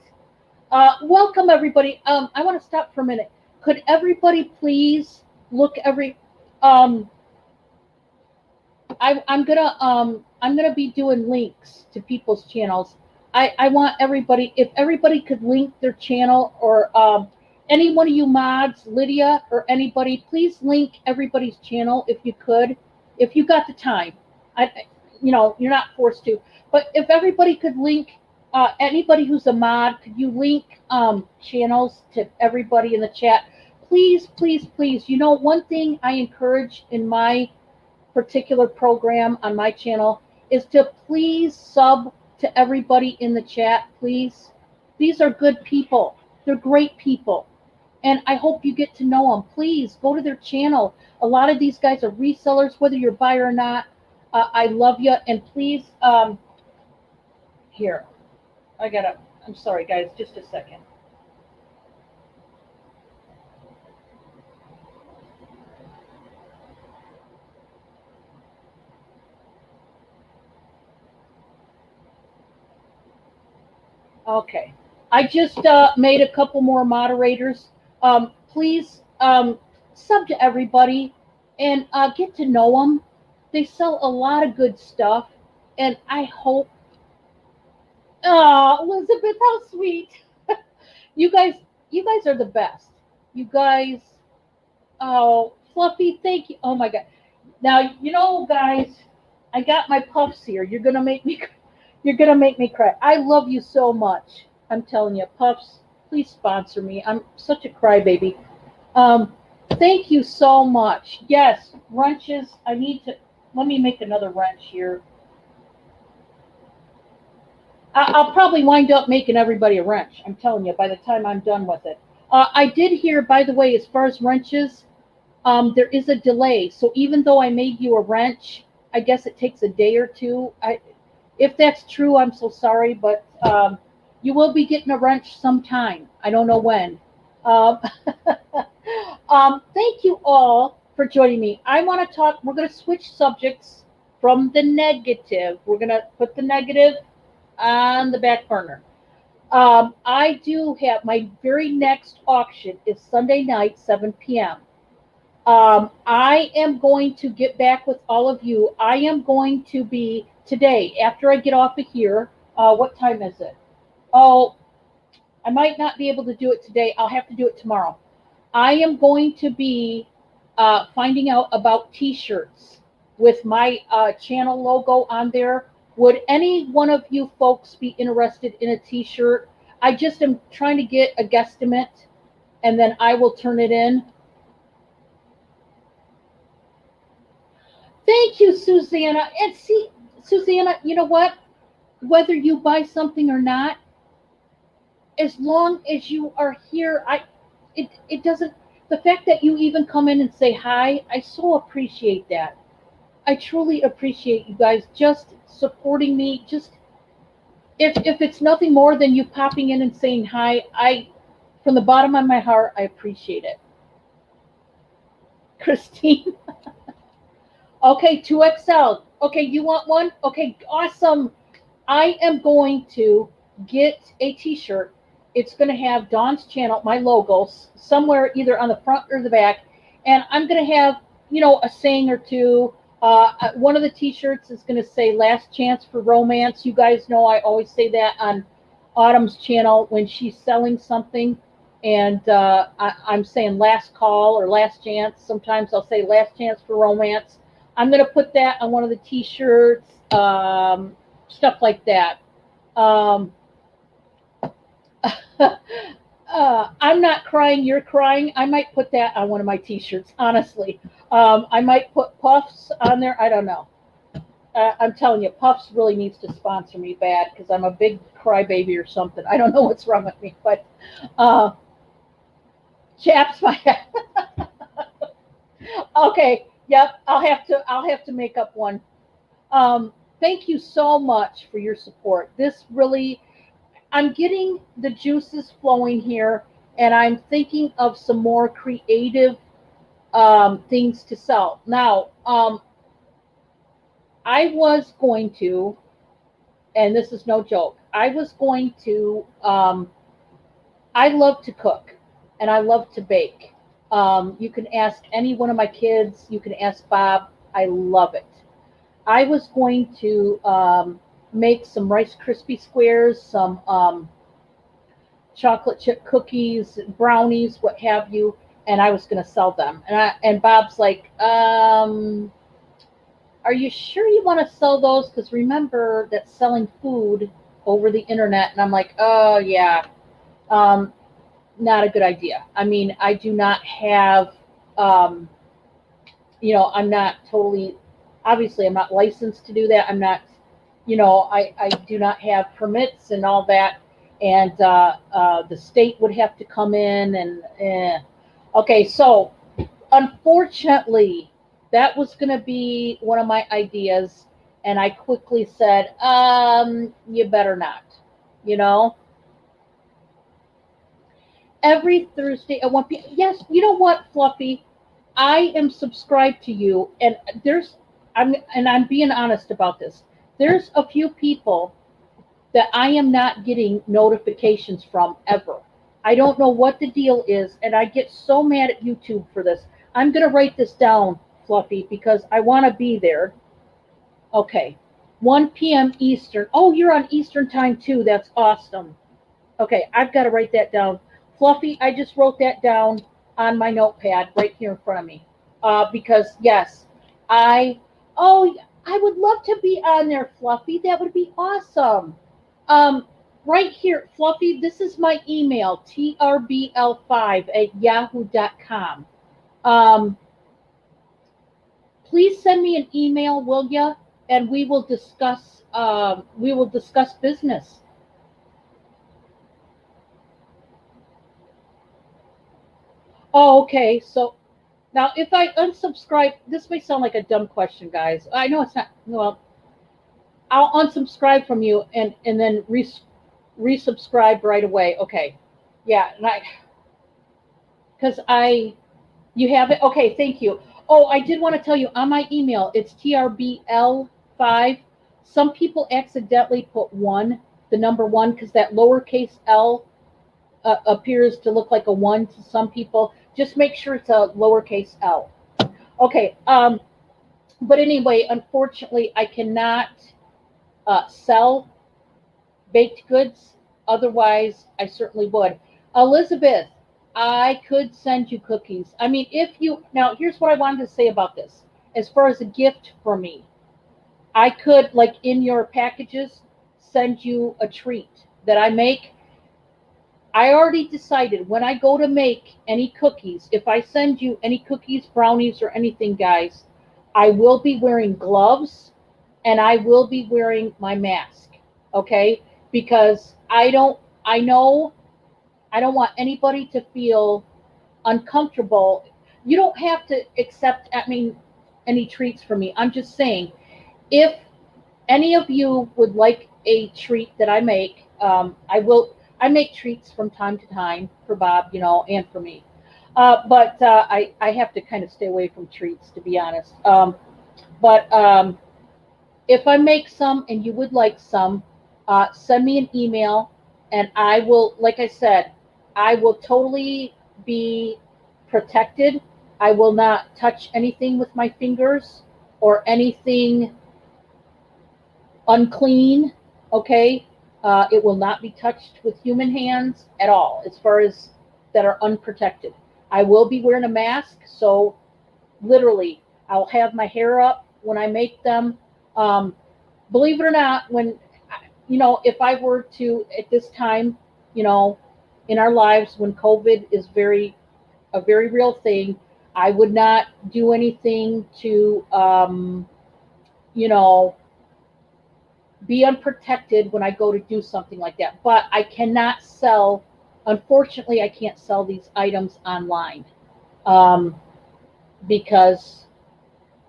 Welcome everybody. I want to stop for a minute. Could everybody please look I'm gonna be doing links to people's channels. I want everybody, if everybody could link their channel, or any one of you mods, Lydia or anybody, please link everybody's channel if you could, if you got the time. You're not forced to, but if everybody could link, anybody who's a mod, could you link channels to everybody in the chat? Please, please, please. You know, one thing I encourage in my particular program on my channel is to please sub to everybody in the chat, please. These are good people. They're great people. And I hope you get to know them. Please go to their channel. A lot of these guys are resellers, whether you're a buyer or not. I love you. And please, here, I'm sorry, guys, just a second. Okay. I just made a couple more moderators. Please sub to everybody and get to know them. They sell a lot of good stuff. And I hope. Oh, Elizabeth, how sweet. you guys, you guys are the best. You guys, oh, Fluffy, thank you. Oh my God. Now, guys, I got my puffs here. You're gonna make me cry. I love you so much. I'm telling you, Puffs, please sponsor me. I'm such a crybaby. Thank you so much. Yes, wrenches. Let me make another wrench here. I'll probably wind up making everybody a wrench. I'm telling you, by the time I'm done with it. I did hear, by the way, as far as wrenches, there is a delay. So even though I made you a wrench, I guess it takes a day or two. If that's true, I'm so sorry, but you will be getting a wrench sometime. I don't know when. Thank you all for joining me. I want to talk, we're going to switch subjects from the negative. We're going to put the negative on the back burner. I do have my very next auction is Sunday night, 7 p.m. I am going to get back with all of you. I am going to be today, after I get off of here. What time is it? Oh, I might not be able to do it today. I'll have to do it tomorrow. I am going to be finding out about t-shirts with my channel logo on there. Would any one of you folks be interested in a t-shirt? I just am trying to get a guesstimate, and then I will turn it in. Thank you, Susanna. And see, Susanna, you know what? Whether you buy something or not, as long as you are here, it doesn't, the fact that you even come in and say hi, I so appreciate that. I truly appreciate you guys just supporting me. Just if it's nothing more than you popping in and saying hi, from the bottom of my heart, I appreciate it. Christine. Okay, 2XL. Okay, you want one? Okay, awesome. I am going to get a T-shirt. It's going to have Dawn's channel, my logo, somewhere either on the front or the back, and I'm going to have a saying or two. One of the T-shirts is going to say "Last Chance for Romance." You guys know I always say that on Autumn's channel when she's selling something, and I'm saying "Last Call" or "Last Chance." Sometimes I'll say "Last Chance for Romance." I'm going to put that on one of the T-shirts. Stuff like that. Um, I'm not crying, you're crying. I might put that on one of my T-shirts, honestly. I might put Puffs on there. I don't know. I'm telling you, Puffs really needs to sponsor me bad because I'm a big crybaby or something. I don't know what's wrong with me, but uh, chaps my head. Okay, yep. I'll have to make up one. Thank you so much for your support. This really I'm getting the juices flowing here, and I'm thinking of some more creative things to sell. Now, I was going to, and this is no joke, I was going to, I love to cook and I love to bake. You can ask any one of my kids, you can ask Bob. I love it. I was going to make some Rice Krispie squares, some chocolate chip cookies, brownies, what have you, and I was going to sell them. And Bob's like, "Are you sure you want to sell those? Because remember that selling food over the internet." And I'm like, "Oh yeah, um, not a good idea. I mean, I do not have, um, I'm not totally, obviously, I'm not licensed to do that. I'm not, I do not have permits and all that. And the state would have to come in and, okay, so unfortunately, that was going to be one of my ideas. And I quickly said, you better not, you know, every Thursday at 1 p.m. Yes, you know what, Fluffy? I am subscribed to you, and I'm being honest about this. There's a few people that I am not getting notifications from ever. I don't know what the deal is, and I get so mad at YouTube for this. I'm gonna write this down, Fluffy, because I want to be there. Okay, 1 p.m. Eastern. Oh, you're on Eastern time too. That's awesome. Okay, I've got to write that down. Fluffy, I just wrote that down on my notepad right here in front of me. Because yes, I oh I would love to be on there, Fluffy. That would be awesome. Um, right here, Fluffy. This is my email, trbl5@yahoo.com. Um, please send me an email, will ya? And we will discuss. We will discuss business. Oh, okay. So now, if I unsubscribe, this may sound like a dumb question, guys. I know it's not. Well, I'll unsubscribe from you and then resubscribe right away. Okay, yeah, and because you have it. Okay, thank you. Oh, I did want to tell you on my email. It's trbl5. Some people accidentally put one, the number one, because that lowercase l appears to look like a one to some people. Just make sure it's a lowercase l. Okay. But anyway, unfortunately, I cannot sell baked goods. Otherwise, I certainly would. Elizabeth, I could send you cookies. I mean, if you now, here's what I wanted to say about this. As far as a gift for me, I could, like in your packages, send you a treat that I make. I already decided when I go to make any cookies, if I send you any cookies, brownies, or anything, guys, I will be wearing gloves and I will be wearing my mask. Okay? Because I know I don't want anybody to feel uncomfortable. You don't have to accept, I mean, any treats from me. I'm just saying, if any of you would like a treat that I make, I will. I make treats from time to time for Bob, and for me. But I have to kind of stay away from treats, to be honest. But if I make some and you would like some, send me an email and I will, like I said, I will totally be protected. I will not touch anything with my fingers or anything unclean, okay? It will not be touched with human hands at all, as far as that are unprotected. I will be wearing a mask, so literally, I'll have my hair up when I make them. Um, Believe it or not, when, if I were to, at this time, you know, in our lives, when COVID is a very real thing, I would not do anything to, you know, be unprotected when I go to do something like that. But I cannot sell, unfortunately, I can't sell these items online, um, because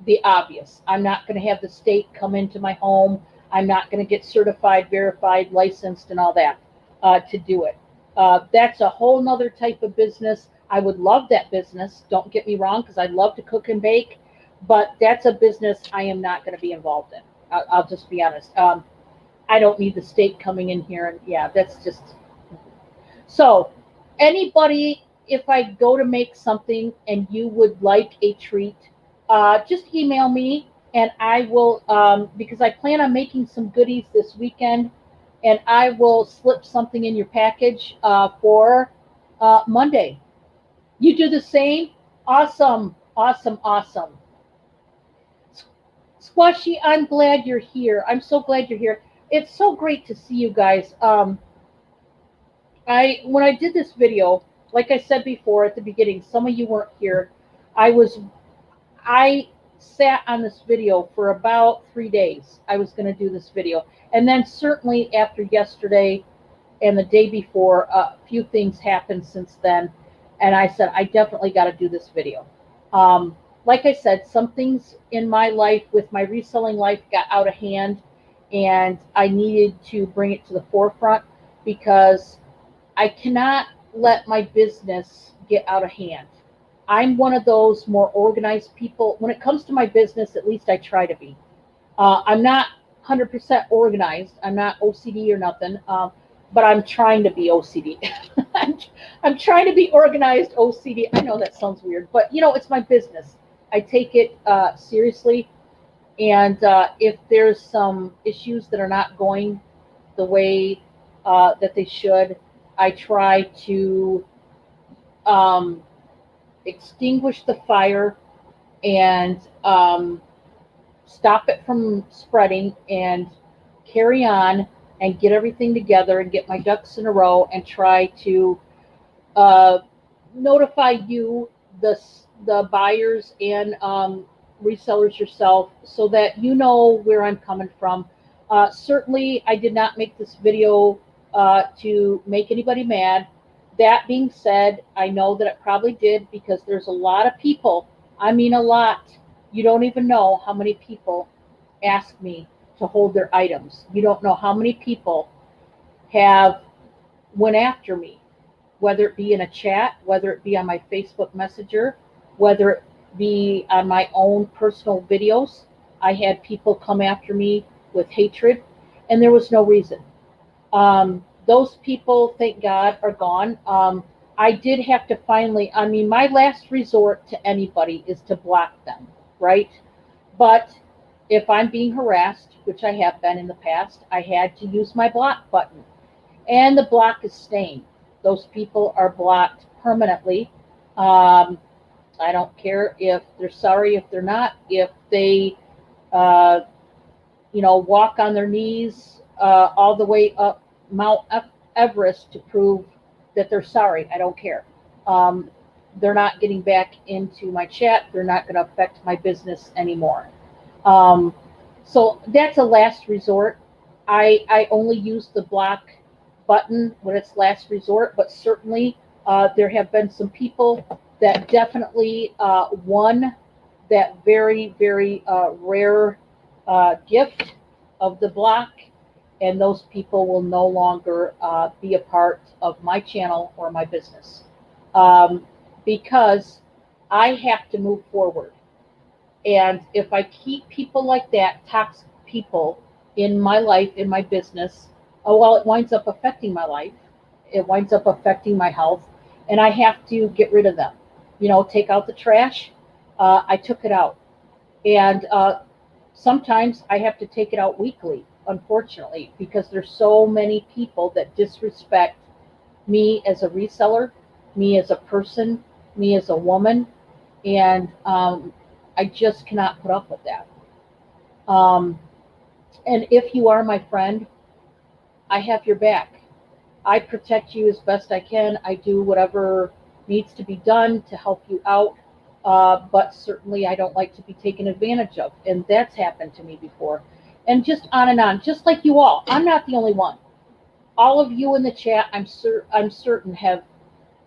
the obvious. I'm not going to have the state come into my home. I'm not going to get certified, verified, licensed, and all that to do it. That's a whole nother type of business. I would love that business. Don't get me wrong, because I love to cook and bake, but that's a business I am not going to be involved in. I'll just be honest. I don't need the state coming in here, and yeah, that's just so. Anybody, if I go to make something and you would like a treat, just email me and I will, because I plan on making some goodies this weekend, and I will slip something in your package for Monday. You do the same? Awesome, awesome, awesome. Squashy, I'm glad you're here. I'm so glad you're here. It's so great to see you guys. When I did this video, like I said before at the beginning, some of you weren't here. I was I sat on this video for about 3 days. I was going to do this video, and then certainly after yesterday and the day before, a few things happened since then, and I said I definitely got to do this video. Like I said, some things in my life with my reselling life got out of hand, and I needed to bring it to the forefront because I cannot let my business get out of hand. I'm one of those more organized people. When it comes to my business, at least I try to be. I'm not 100% organized. I'm not OCD or nothing, but I'm trying to be OCD. I'm, I'm trying to be organized OCD. I know that sounds weird, but it's my business. I take it seriously. And if there's some issues that are not going the way that they should, I try to um, extinguish the fire and stop it from spreading and carry on and get everything together and get my ducks in a row and try to uh, notify you, the buyers and resellers yourself, so that you know where I'm coming from. Certainly, I did not make this video to make anybody mad. That being said, I know that it probably did, because there's a lot of people. I mean, a lot. You don't even know how many people ask me to hold their items. You don't know how many people have went after me, whether it be in a chat, whether it be on my Facebook Messenger, whether it be on my own personal videos. I had people come after me with hatred, and there was no reason. Those people, thank God, are gone. I did have to finally, I mean, my last resort to anybody is to block them, right? But if I'm being harassed, which I have been in the past, I had to use my block button, and the block is staying. Those people are blocked permanently. Um, I don't care if they're sorry, if they're not, if they, uh, walk on their knees all the way up Mount Everest to prove that they're sorry. I don't care. Um, they're not getting back into my chat. They're not going to affect my business anymore. Um, so that's a last resort. I only use the block button when it's last resort, but certainly there have been some people that definitely won that very, very rare gift of the block, and those people will no longer be a part of my channel or my business, because I have to move forward. And if I keep people like that, toxic people in my life, in my business, oh, well, it winds up affecting my life. It winds up affecting my health, and I have to get rid of them. Take out the trash. I took it out. And sometimes I have to take it out weekly, unfortunately, because there's so many people that disrespect me as a reseller, me as a person, me as a woman, and I just cannot put up with that. Um, and if you are my friend, I have your back. I protect you as best I can. I do whatever needs to be done to help you out. But certainly, I don't like to be taken advantage of. And that's happened to me before. And just on and on, just like you all. I'm not the only one. All of you in the chat, I'm certain, have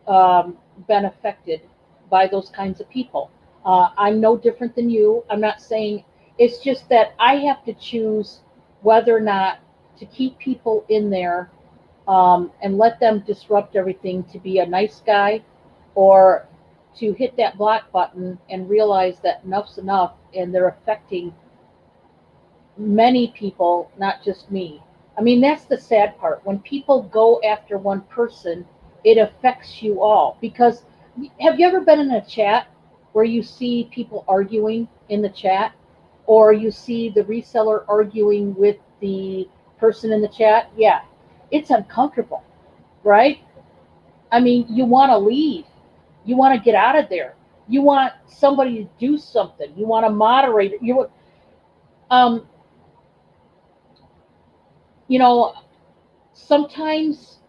been affected by those kinds of people. I'm no different than you. I'm not saying, it's just that I have to choose whether or not to keep people in there and let them disrupt everything to be a nice guy, or to hit that block button and realize that enough's enough and they're affecting many people, not just me. I mean, that's the sad part. When people go after one person, it affects you all. Because have you ever been in a chat where you see people arguing in the chat, or you see the reseller arguing with the person in the chat? Yeah, it's uncomfortable, right? I mean, you want to leave. You want to get out of there. You want somebody to do something. You want to moderate it. Um, you know, sometimes,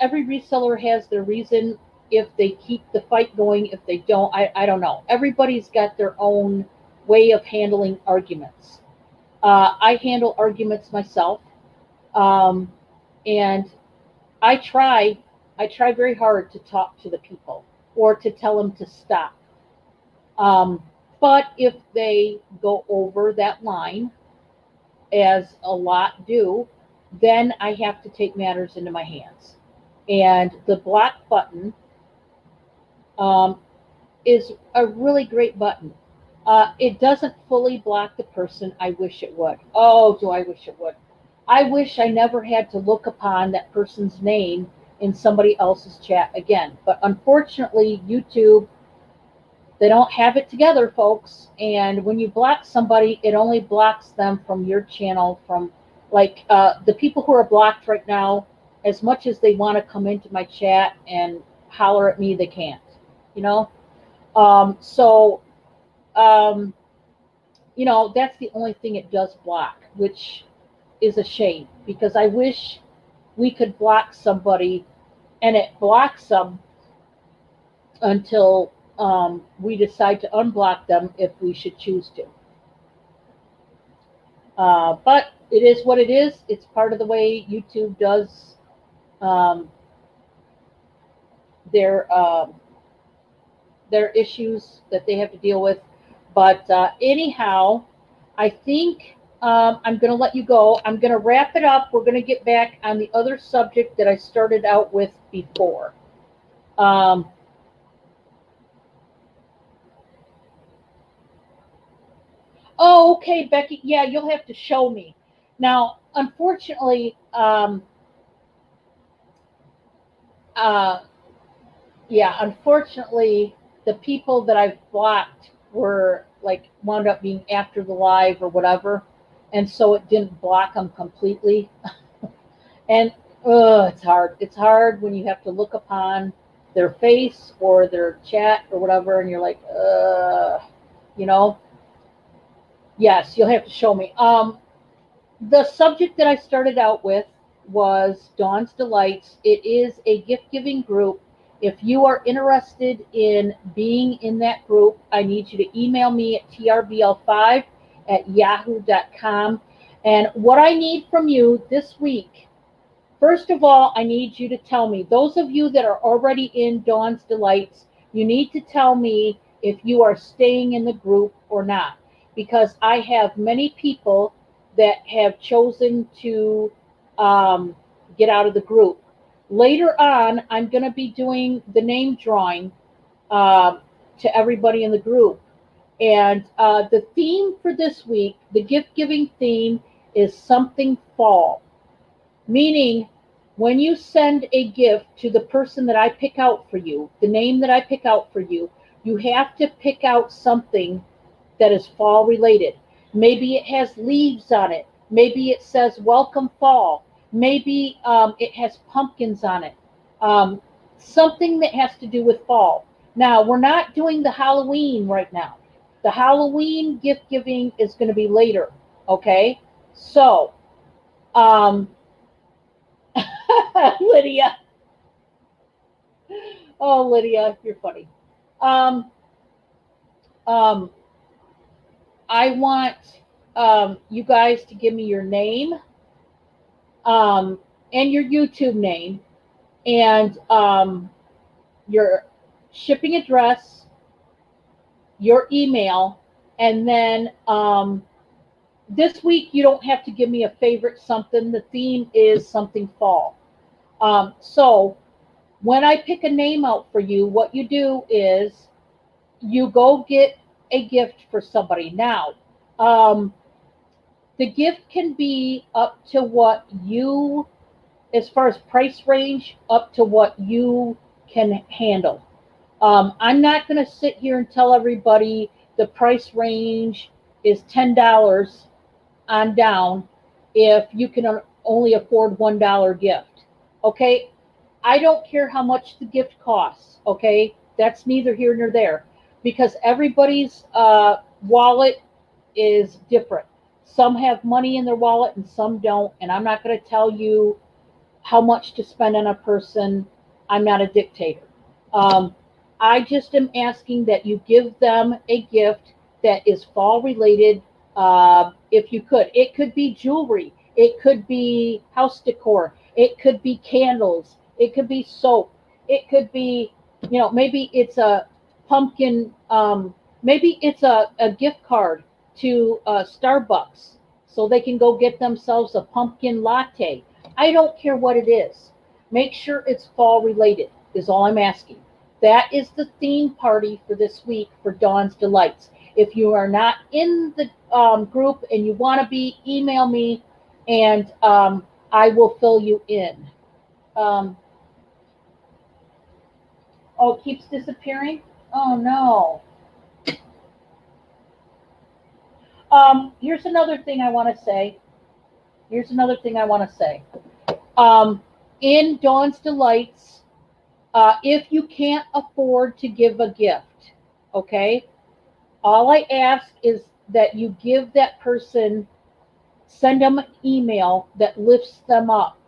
every reseller has their reason if they keep the fight going, if they don't, I don't know. Everybody's got their own way of handling arguments. I handle arguments myself, um, and I try, I try very hard to talk to the people or to tell them to stop. Um, but if they go over that line, as a lot do, then I have to take matters into my hands. And the block button um, is a really great button. It doesn't fully block the person. I wish it would. Oh, do I wish it would? I wish I never had to look upon that person's name in somebody else's chat again. But unfortunately, YouTube, they don't have it together, folks. And when you block somebody, it only blocks them from your channel. From like the people who are blocked right now, as much as they want to come into my chat and holler at me, they can't. You know, so um, that's the only thing it does block, which is a shame, because I wish we could block somebody and it blocks them until we decide to unblock them if we should choose to. But it is what it is. It's part of the way YouTube does um, their their issues that they have to deal with. But anyhow, I think I'm going to let you go. I'm going to wrap it up. We're going to get back on the other subject that I started out with before. Um, oh, okay, Becky. Yeah, you'll have to show me. Now, unfortunately, uh, yeah, unfortunately, the people that I've blocked were like wound up being after the live or whatever, and so it didn't block them completely. And it's hard. It's hard when you have to look upon their face or their chat or whatever, and you're like, you know. Yes, you'll have to show me. The subject that I started out with was Dawn's Delights. It is a gift giving group. If you are interested in being in that group, I need you to email me at trbl5@yahoo.com. And what I need from you this week, first of all, I need you to tell me, those of you that are already in Dawn's Delights, you need to tell me if you are staying in the group or not. Because I have many people that have chosen to get out of the group. Later on, I'm going to be doing the name drawing um, to everybody in the group. And the theme for this week, the gift giving theme, is something fall. Meaning, when you send a gift to the person that I pick out for you, the name that I pick out for you, you have to pick out something that is fall related. Maybe it has leaves on it. Maybe it says welcome fall. Maybe it has pumpkins on it. Um, Something that has to do with fall. Now, we're not doing the Halloween right now. The Halloween gift giving is going to be later. Okay? So, um, Lydia. Oh, Lydia, you're funny. Um, um, I want you guys to give me your name and your YouTube name and your shipping address, your email, and then this week you don't have to give me a favorite something. The theme is something fall. So when I pick a name out for you, what you do is you go get a gift for somebody. Now, um, the gift can be up to what you, as far as price range, up to what you can handle. I'm not going to sit here and tell everybody the price range is $10 on down if you can only afford $1 gift. Okay, I don't care how much the gift costs. Okay, that's neither here nor there because everybody's wallet is different. Some have money in their wallet and some don't. And I'm not going to tell you how much to spend on a person. I'm not a dictator. Um, I just am asking that you give them a gift that is fall related. If you could, it could be jewelry, it could be house decor, it could be candles, it could be soap, it could be, maybe it's a pumpkin, maybe it's a gift card to Starbucks so they can go get themselves a pumpkin latte. I don't care what it is. Make sure it's fall related, is all I'm asking. That is the theme party for this week for Dawn's Delights. If you are not in the group and you want to be, email me and I will fill you in. Um, oh, it keeps disappearing? Oh, no. Here's another thing I want to say. Here's another thing I want to say. Um, in Dawn's Delights, if you can't afford to give a gift, okay, all I ask is that you give that person, send them an email that lifts them up.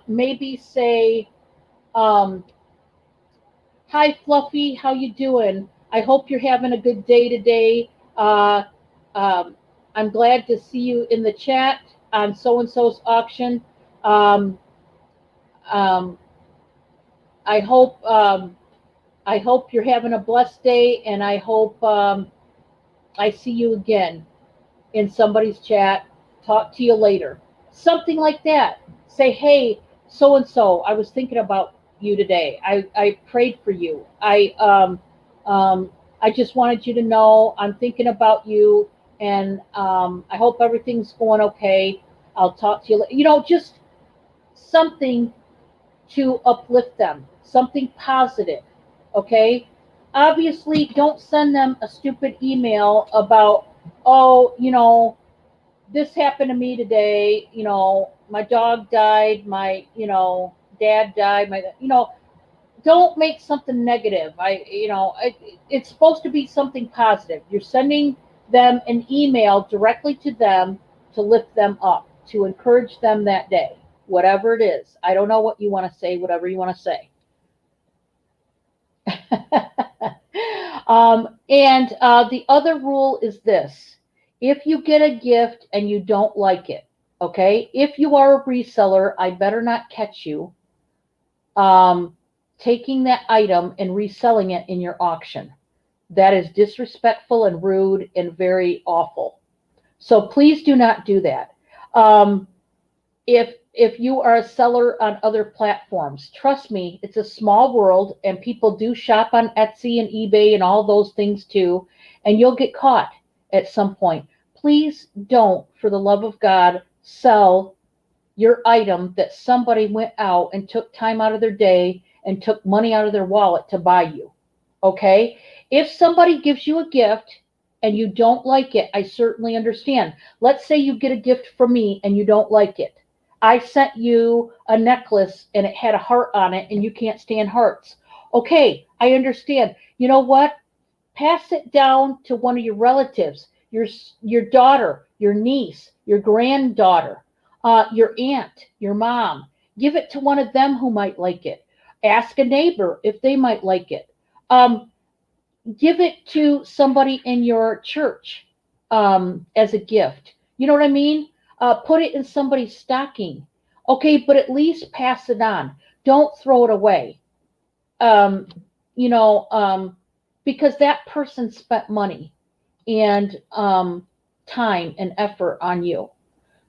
Maybe say, um, "Hi, Fluffy, how you doing? I hope you're having a good day today. Uh, um, I'm glad to see you in the chat on so and so's auction. Um, um, I hope I hope you're having a blessed day, and I hope I see you again in somebody's chat. Talk to you later." Something like that. Say, "Hey, so and so, I was thinking about you today. I prayed for you. I just wanted you to know I'm thinking about you, and I hope everything's going okay. I'll talk to you later." Just something to uplift them, something positive. Okay? Obviously, don't send them a stupid email about, "Oh, this happened to me today. My dog died. My, dad died. Don't make something negative. It's supposed to be something positive. You're sending them an email directly to them to lift them up, to encourage them that day, whatever it is. I don't know what you want to say, whatever you want to say. And the other rule is this: if you get a gift and you don't like it, okay, if you are a reseller, I better not catch you um, taking that item and reselling it in your auction. That is disrespectful and rude and very awful. So please do not do that. Um, if you are a seller on other platforms, trust me, it's a small world and people do shop on Etsy and eBay and all those things too. and you'll get caught at some point. Please don't, for the love of God, sell your item that somebody went out and took time out of their day and took money out of their wallet to buy you. Okay? If somebody gives you a gift and you don't like it, I certainly understand. Let's say you get a gift from me and you don't like it. I sent you a necklace and it had a heart on it and you can't stand hearts. Okay, I understand. You know what? Pass it down to one of your relatives, your daughter, your niece, your granddaughter, your aunt, your mom. Give it to one of them who might like it. Ask a neighbor if they might like it. Um, Give it to somebody in your church as a gift. You know what I mean? Put it in somebody's stocking. Okay, but at least pass it on. Don't throw it away. Um, you know, because that person spent money and time and effort on you.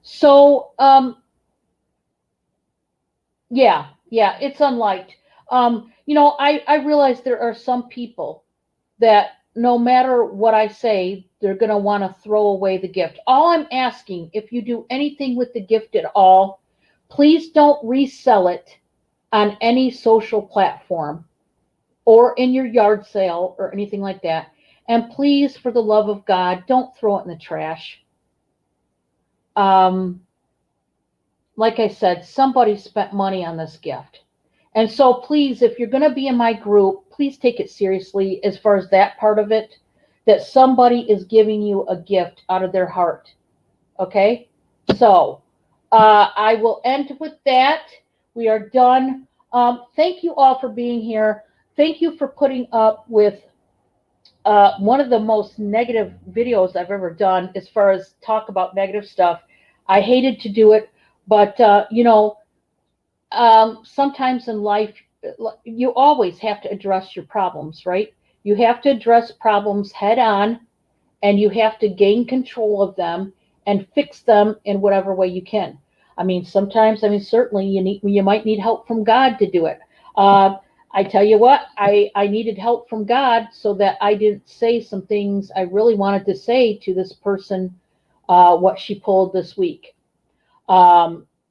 So, yeah, it's unliked. I realize there are some people that no matter what I say, they're going to want to throw away the gift. All I'm asking, if you do anything with the gift at all, please don't resell it on any social platform or in your yard sale or anything like that. And please, for the love of God, don't throw it in the trash. Um, like I said, somebody spent money on this gift. And so please, if you're going to be in my group, please take it seriously as far as that part of it, that somebody is giving you a gift out of their heart. Okay? So I will end with that. We are done. Thank you all for being here. Thank you for putting up with one of the most negative videos I've ever done as far as talk about negative stuff. I hated to do it, but sometimes in life, you always have to address your problems, right? You have to address problems head on, and you have to gain control of them and fix them in whatever way you can. Sometimes, certainly you might need help from God to do it. I tell you what, I needed help from God so that I didn't say some things I really wanted to say to this person, what she pulled this week.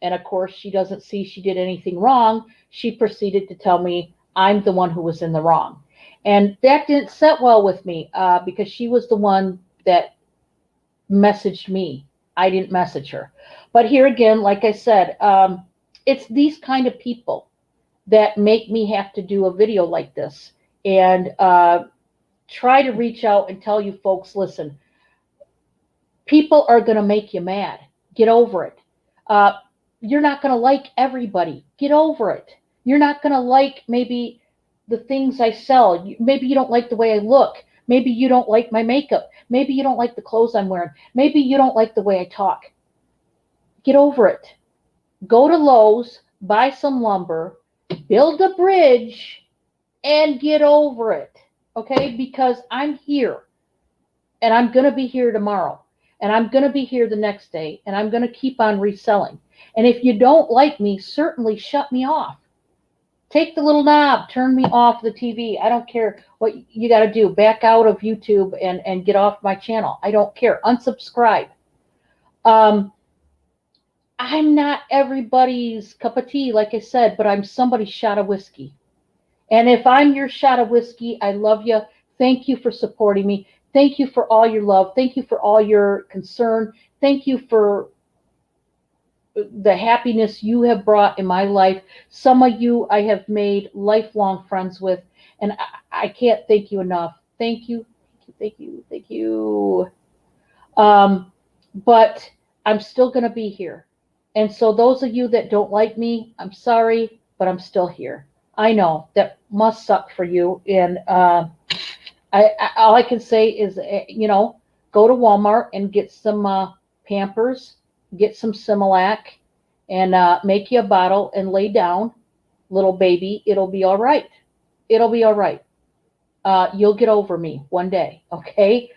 And of course, she doesn't see she did anything wrong. She proceeded to tell me I'm the one who was in the wrong. And that didn't set well with me because she was the one that messaged me. I didn't message her. But here again, like I said, it's these kind of people that make me have to do a video like this and try to reach out and tell you folks, listen, people are going to make you mad. Get over it. You're not going to like everybody. Get over it. You're not going to like maybe the things I sell. Maybe you don't like the way I look. Maybe you don't like my makeup. Maybe you don't like the clothes I'm wearing. Maybe you don't like the way I talk. Get over it. Go to Lowe's, buy some lumber, build a bridge, and get over it. Okay? Because I'm here. And I'm going to be here tomorrow. And I'm going to be here the next day. And I'm going to keep on reselling. And if you don't like me, certainly shut me off. Take the little knob, turn me off the TV. I don't care what you got to do. Back out of YouTube and get off my channel. I don't care. Unsubscribe. I'm not everybody's cup of tea, like I said, but I'm somebody's shot of whiskey. And if I'm your shot of whiskey, I love you. Thank you for supporting me. Thank you for all your love. Thank you for all your concern. Thank you for the happiness you have brought in my life. Some of you I have made lifelong friends with, and I can't thank you enough. Thank you, thank you, thank you. But I'm still going to be here. And so those of you that don't like me, I'm sorry, but I'm still here. I know that must suck for you. And all I can say is, go to Walmart and get some Pampers, get some Similac, and make you a bottle and lay down, little baby. It'll be all right. It'll be all right. You'll get over me one day, okay?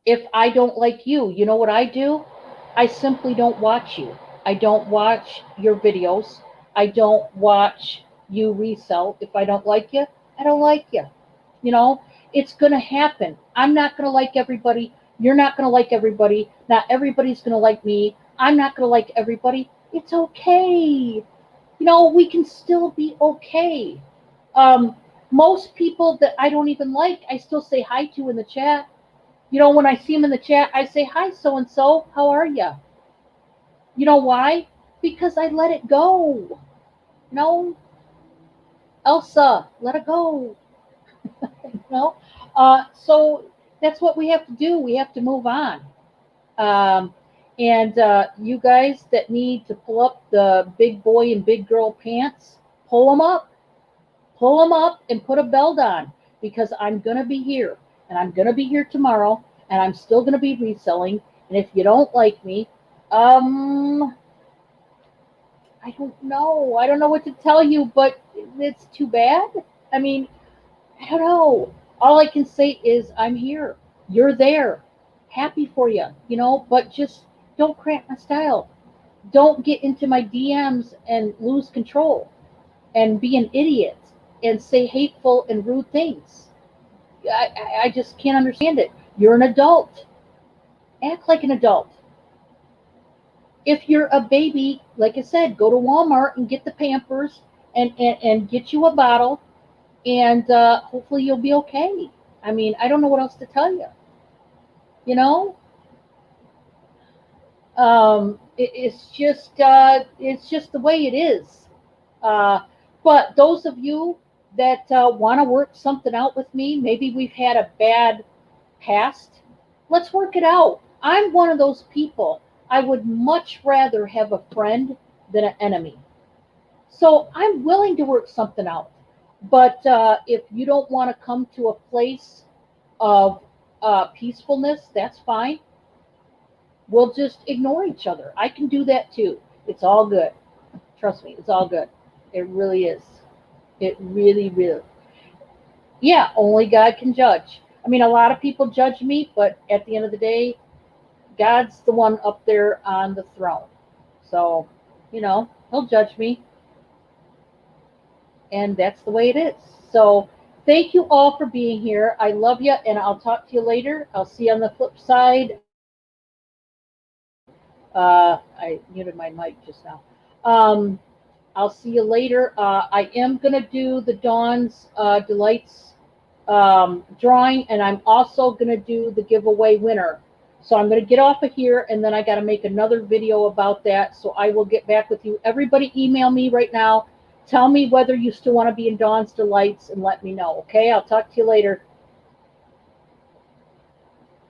If I don't like you, you know what I do? I simply don't watch you. I don't watch your videos. I don't watch you resell. If I don't like you, I don't like you. You know, it's going to happen. I'm not going to like everybody. You're not going to like everybody. Not everybody's going to like me. I'm not going to like everybody. It's okay. You know, we can still be okay. Um, Most people that I don't even like, I still say hi to in the chat. You know, when I see them in the chat, I say, hi, so and so, how are you? You know why? Because I let it go. No, Elsa, let it go. You know? So that's what we have to do. We have to move on. Um, and you guys that need to pull up the big boy and big girl pants, pull them up. Pull them up and put a belt on because I'm going to be here and I'm going to be here tomorrow and I'm still going to be reselling. And if you don't like me, um, I don't know. I don't know what to tell you, but it's too bad. I mean, I don't know. All I can say is I'm here. You're there. Happy for you, you know, but just don't cramp my style. Don't get into my DMs and lose control and be an idiot and say hateful and rude things. I just can't understand it. You're an adult. Act like an adult. If you're a baby, like I said, go to Walmart and get the Pampers and get you a bottle, and hopefully you'll be okay. I mean, I don't know what else to tell you. You know, it's just the way it is. Uh, but those of you that want to work something out with me, maybe we've had a bad past, let's work it out. I'm one of those people. I would much rather have a friend than an enemy. So I'm willing to work something out. But if you don't want to come to a place of peacefulness, that's fine. We'll just ignore each other. I can do that too. It's all good. Trust me, it's all good. It really is. It really, really. Yeah, only God can judge. I mean, a lot of people judge me, but at the end of the day, God's the one up there on the throne. So, he'll judge me, and that's the way it is. So, thank you all for being here. I love you, and I'll talk to you later. I'll see you on the flip side. I muted my mic just now. Um, I'll see you later. I am going to do the Dawn's Delights drawing, and I'm also going to do the giveaway winner. So I'm going to get off of here, and then I got to make another video about that. So I will get back with you. Everybody email me right now. Tell me whether you still want to be in Dawn's Delights and let me know. Okay, I'll talk to you later.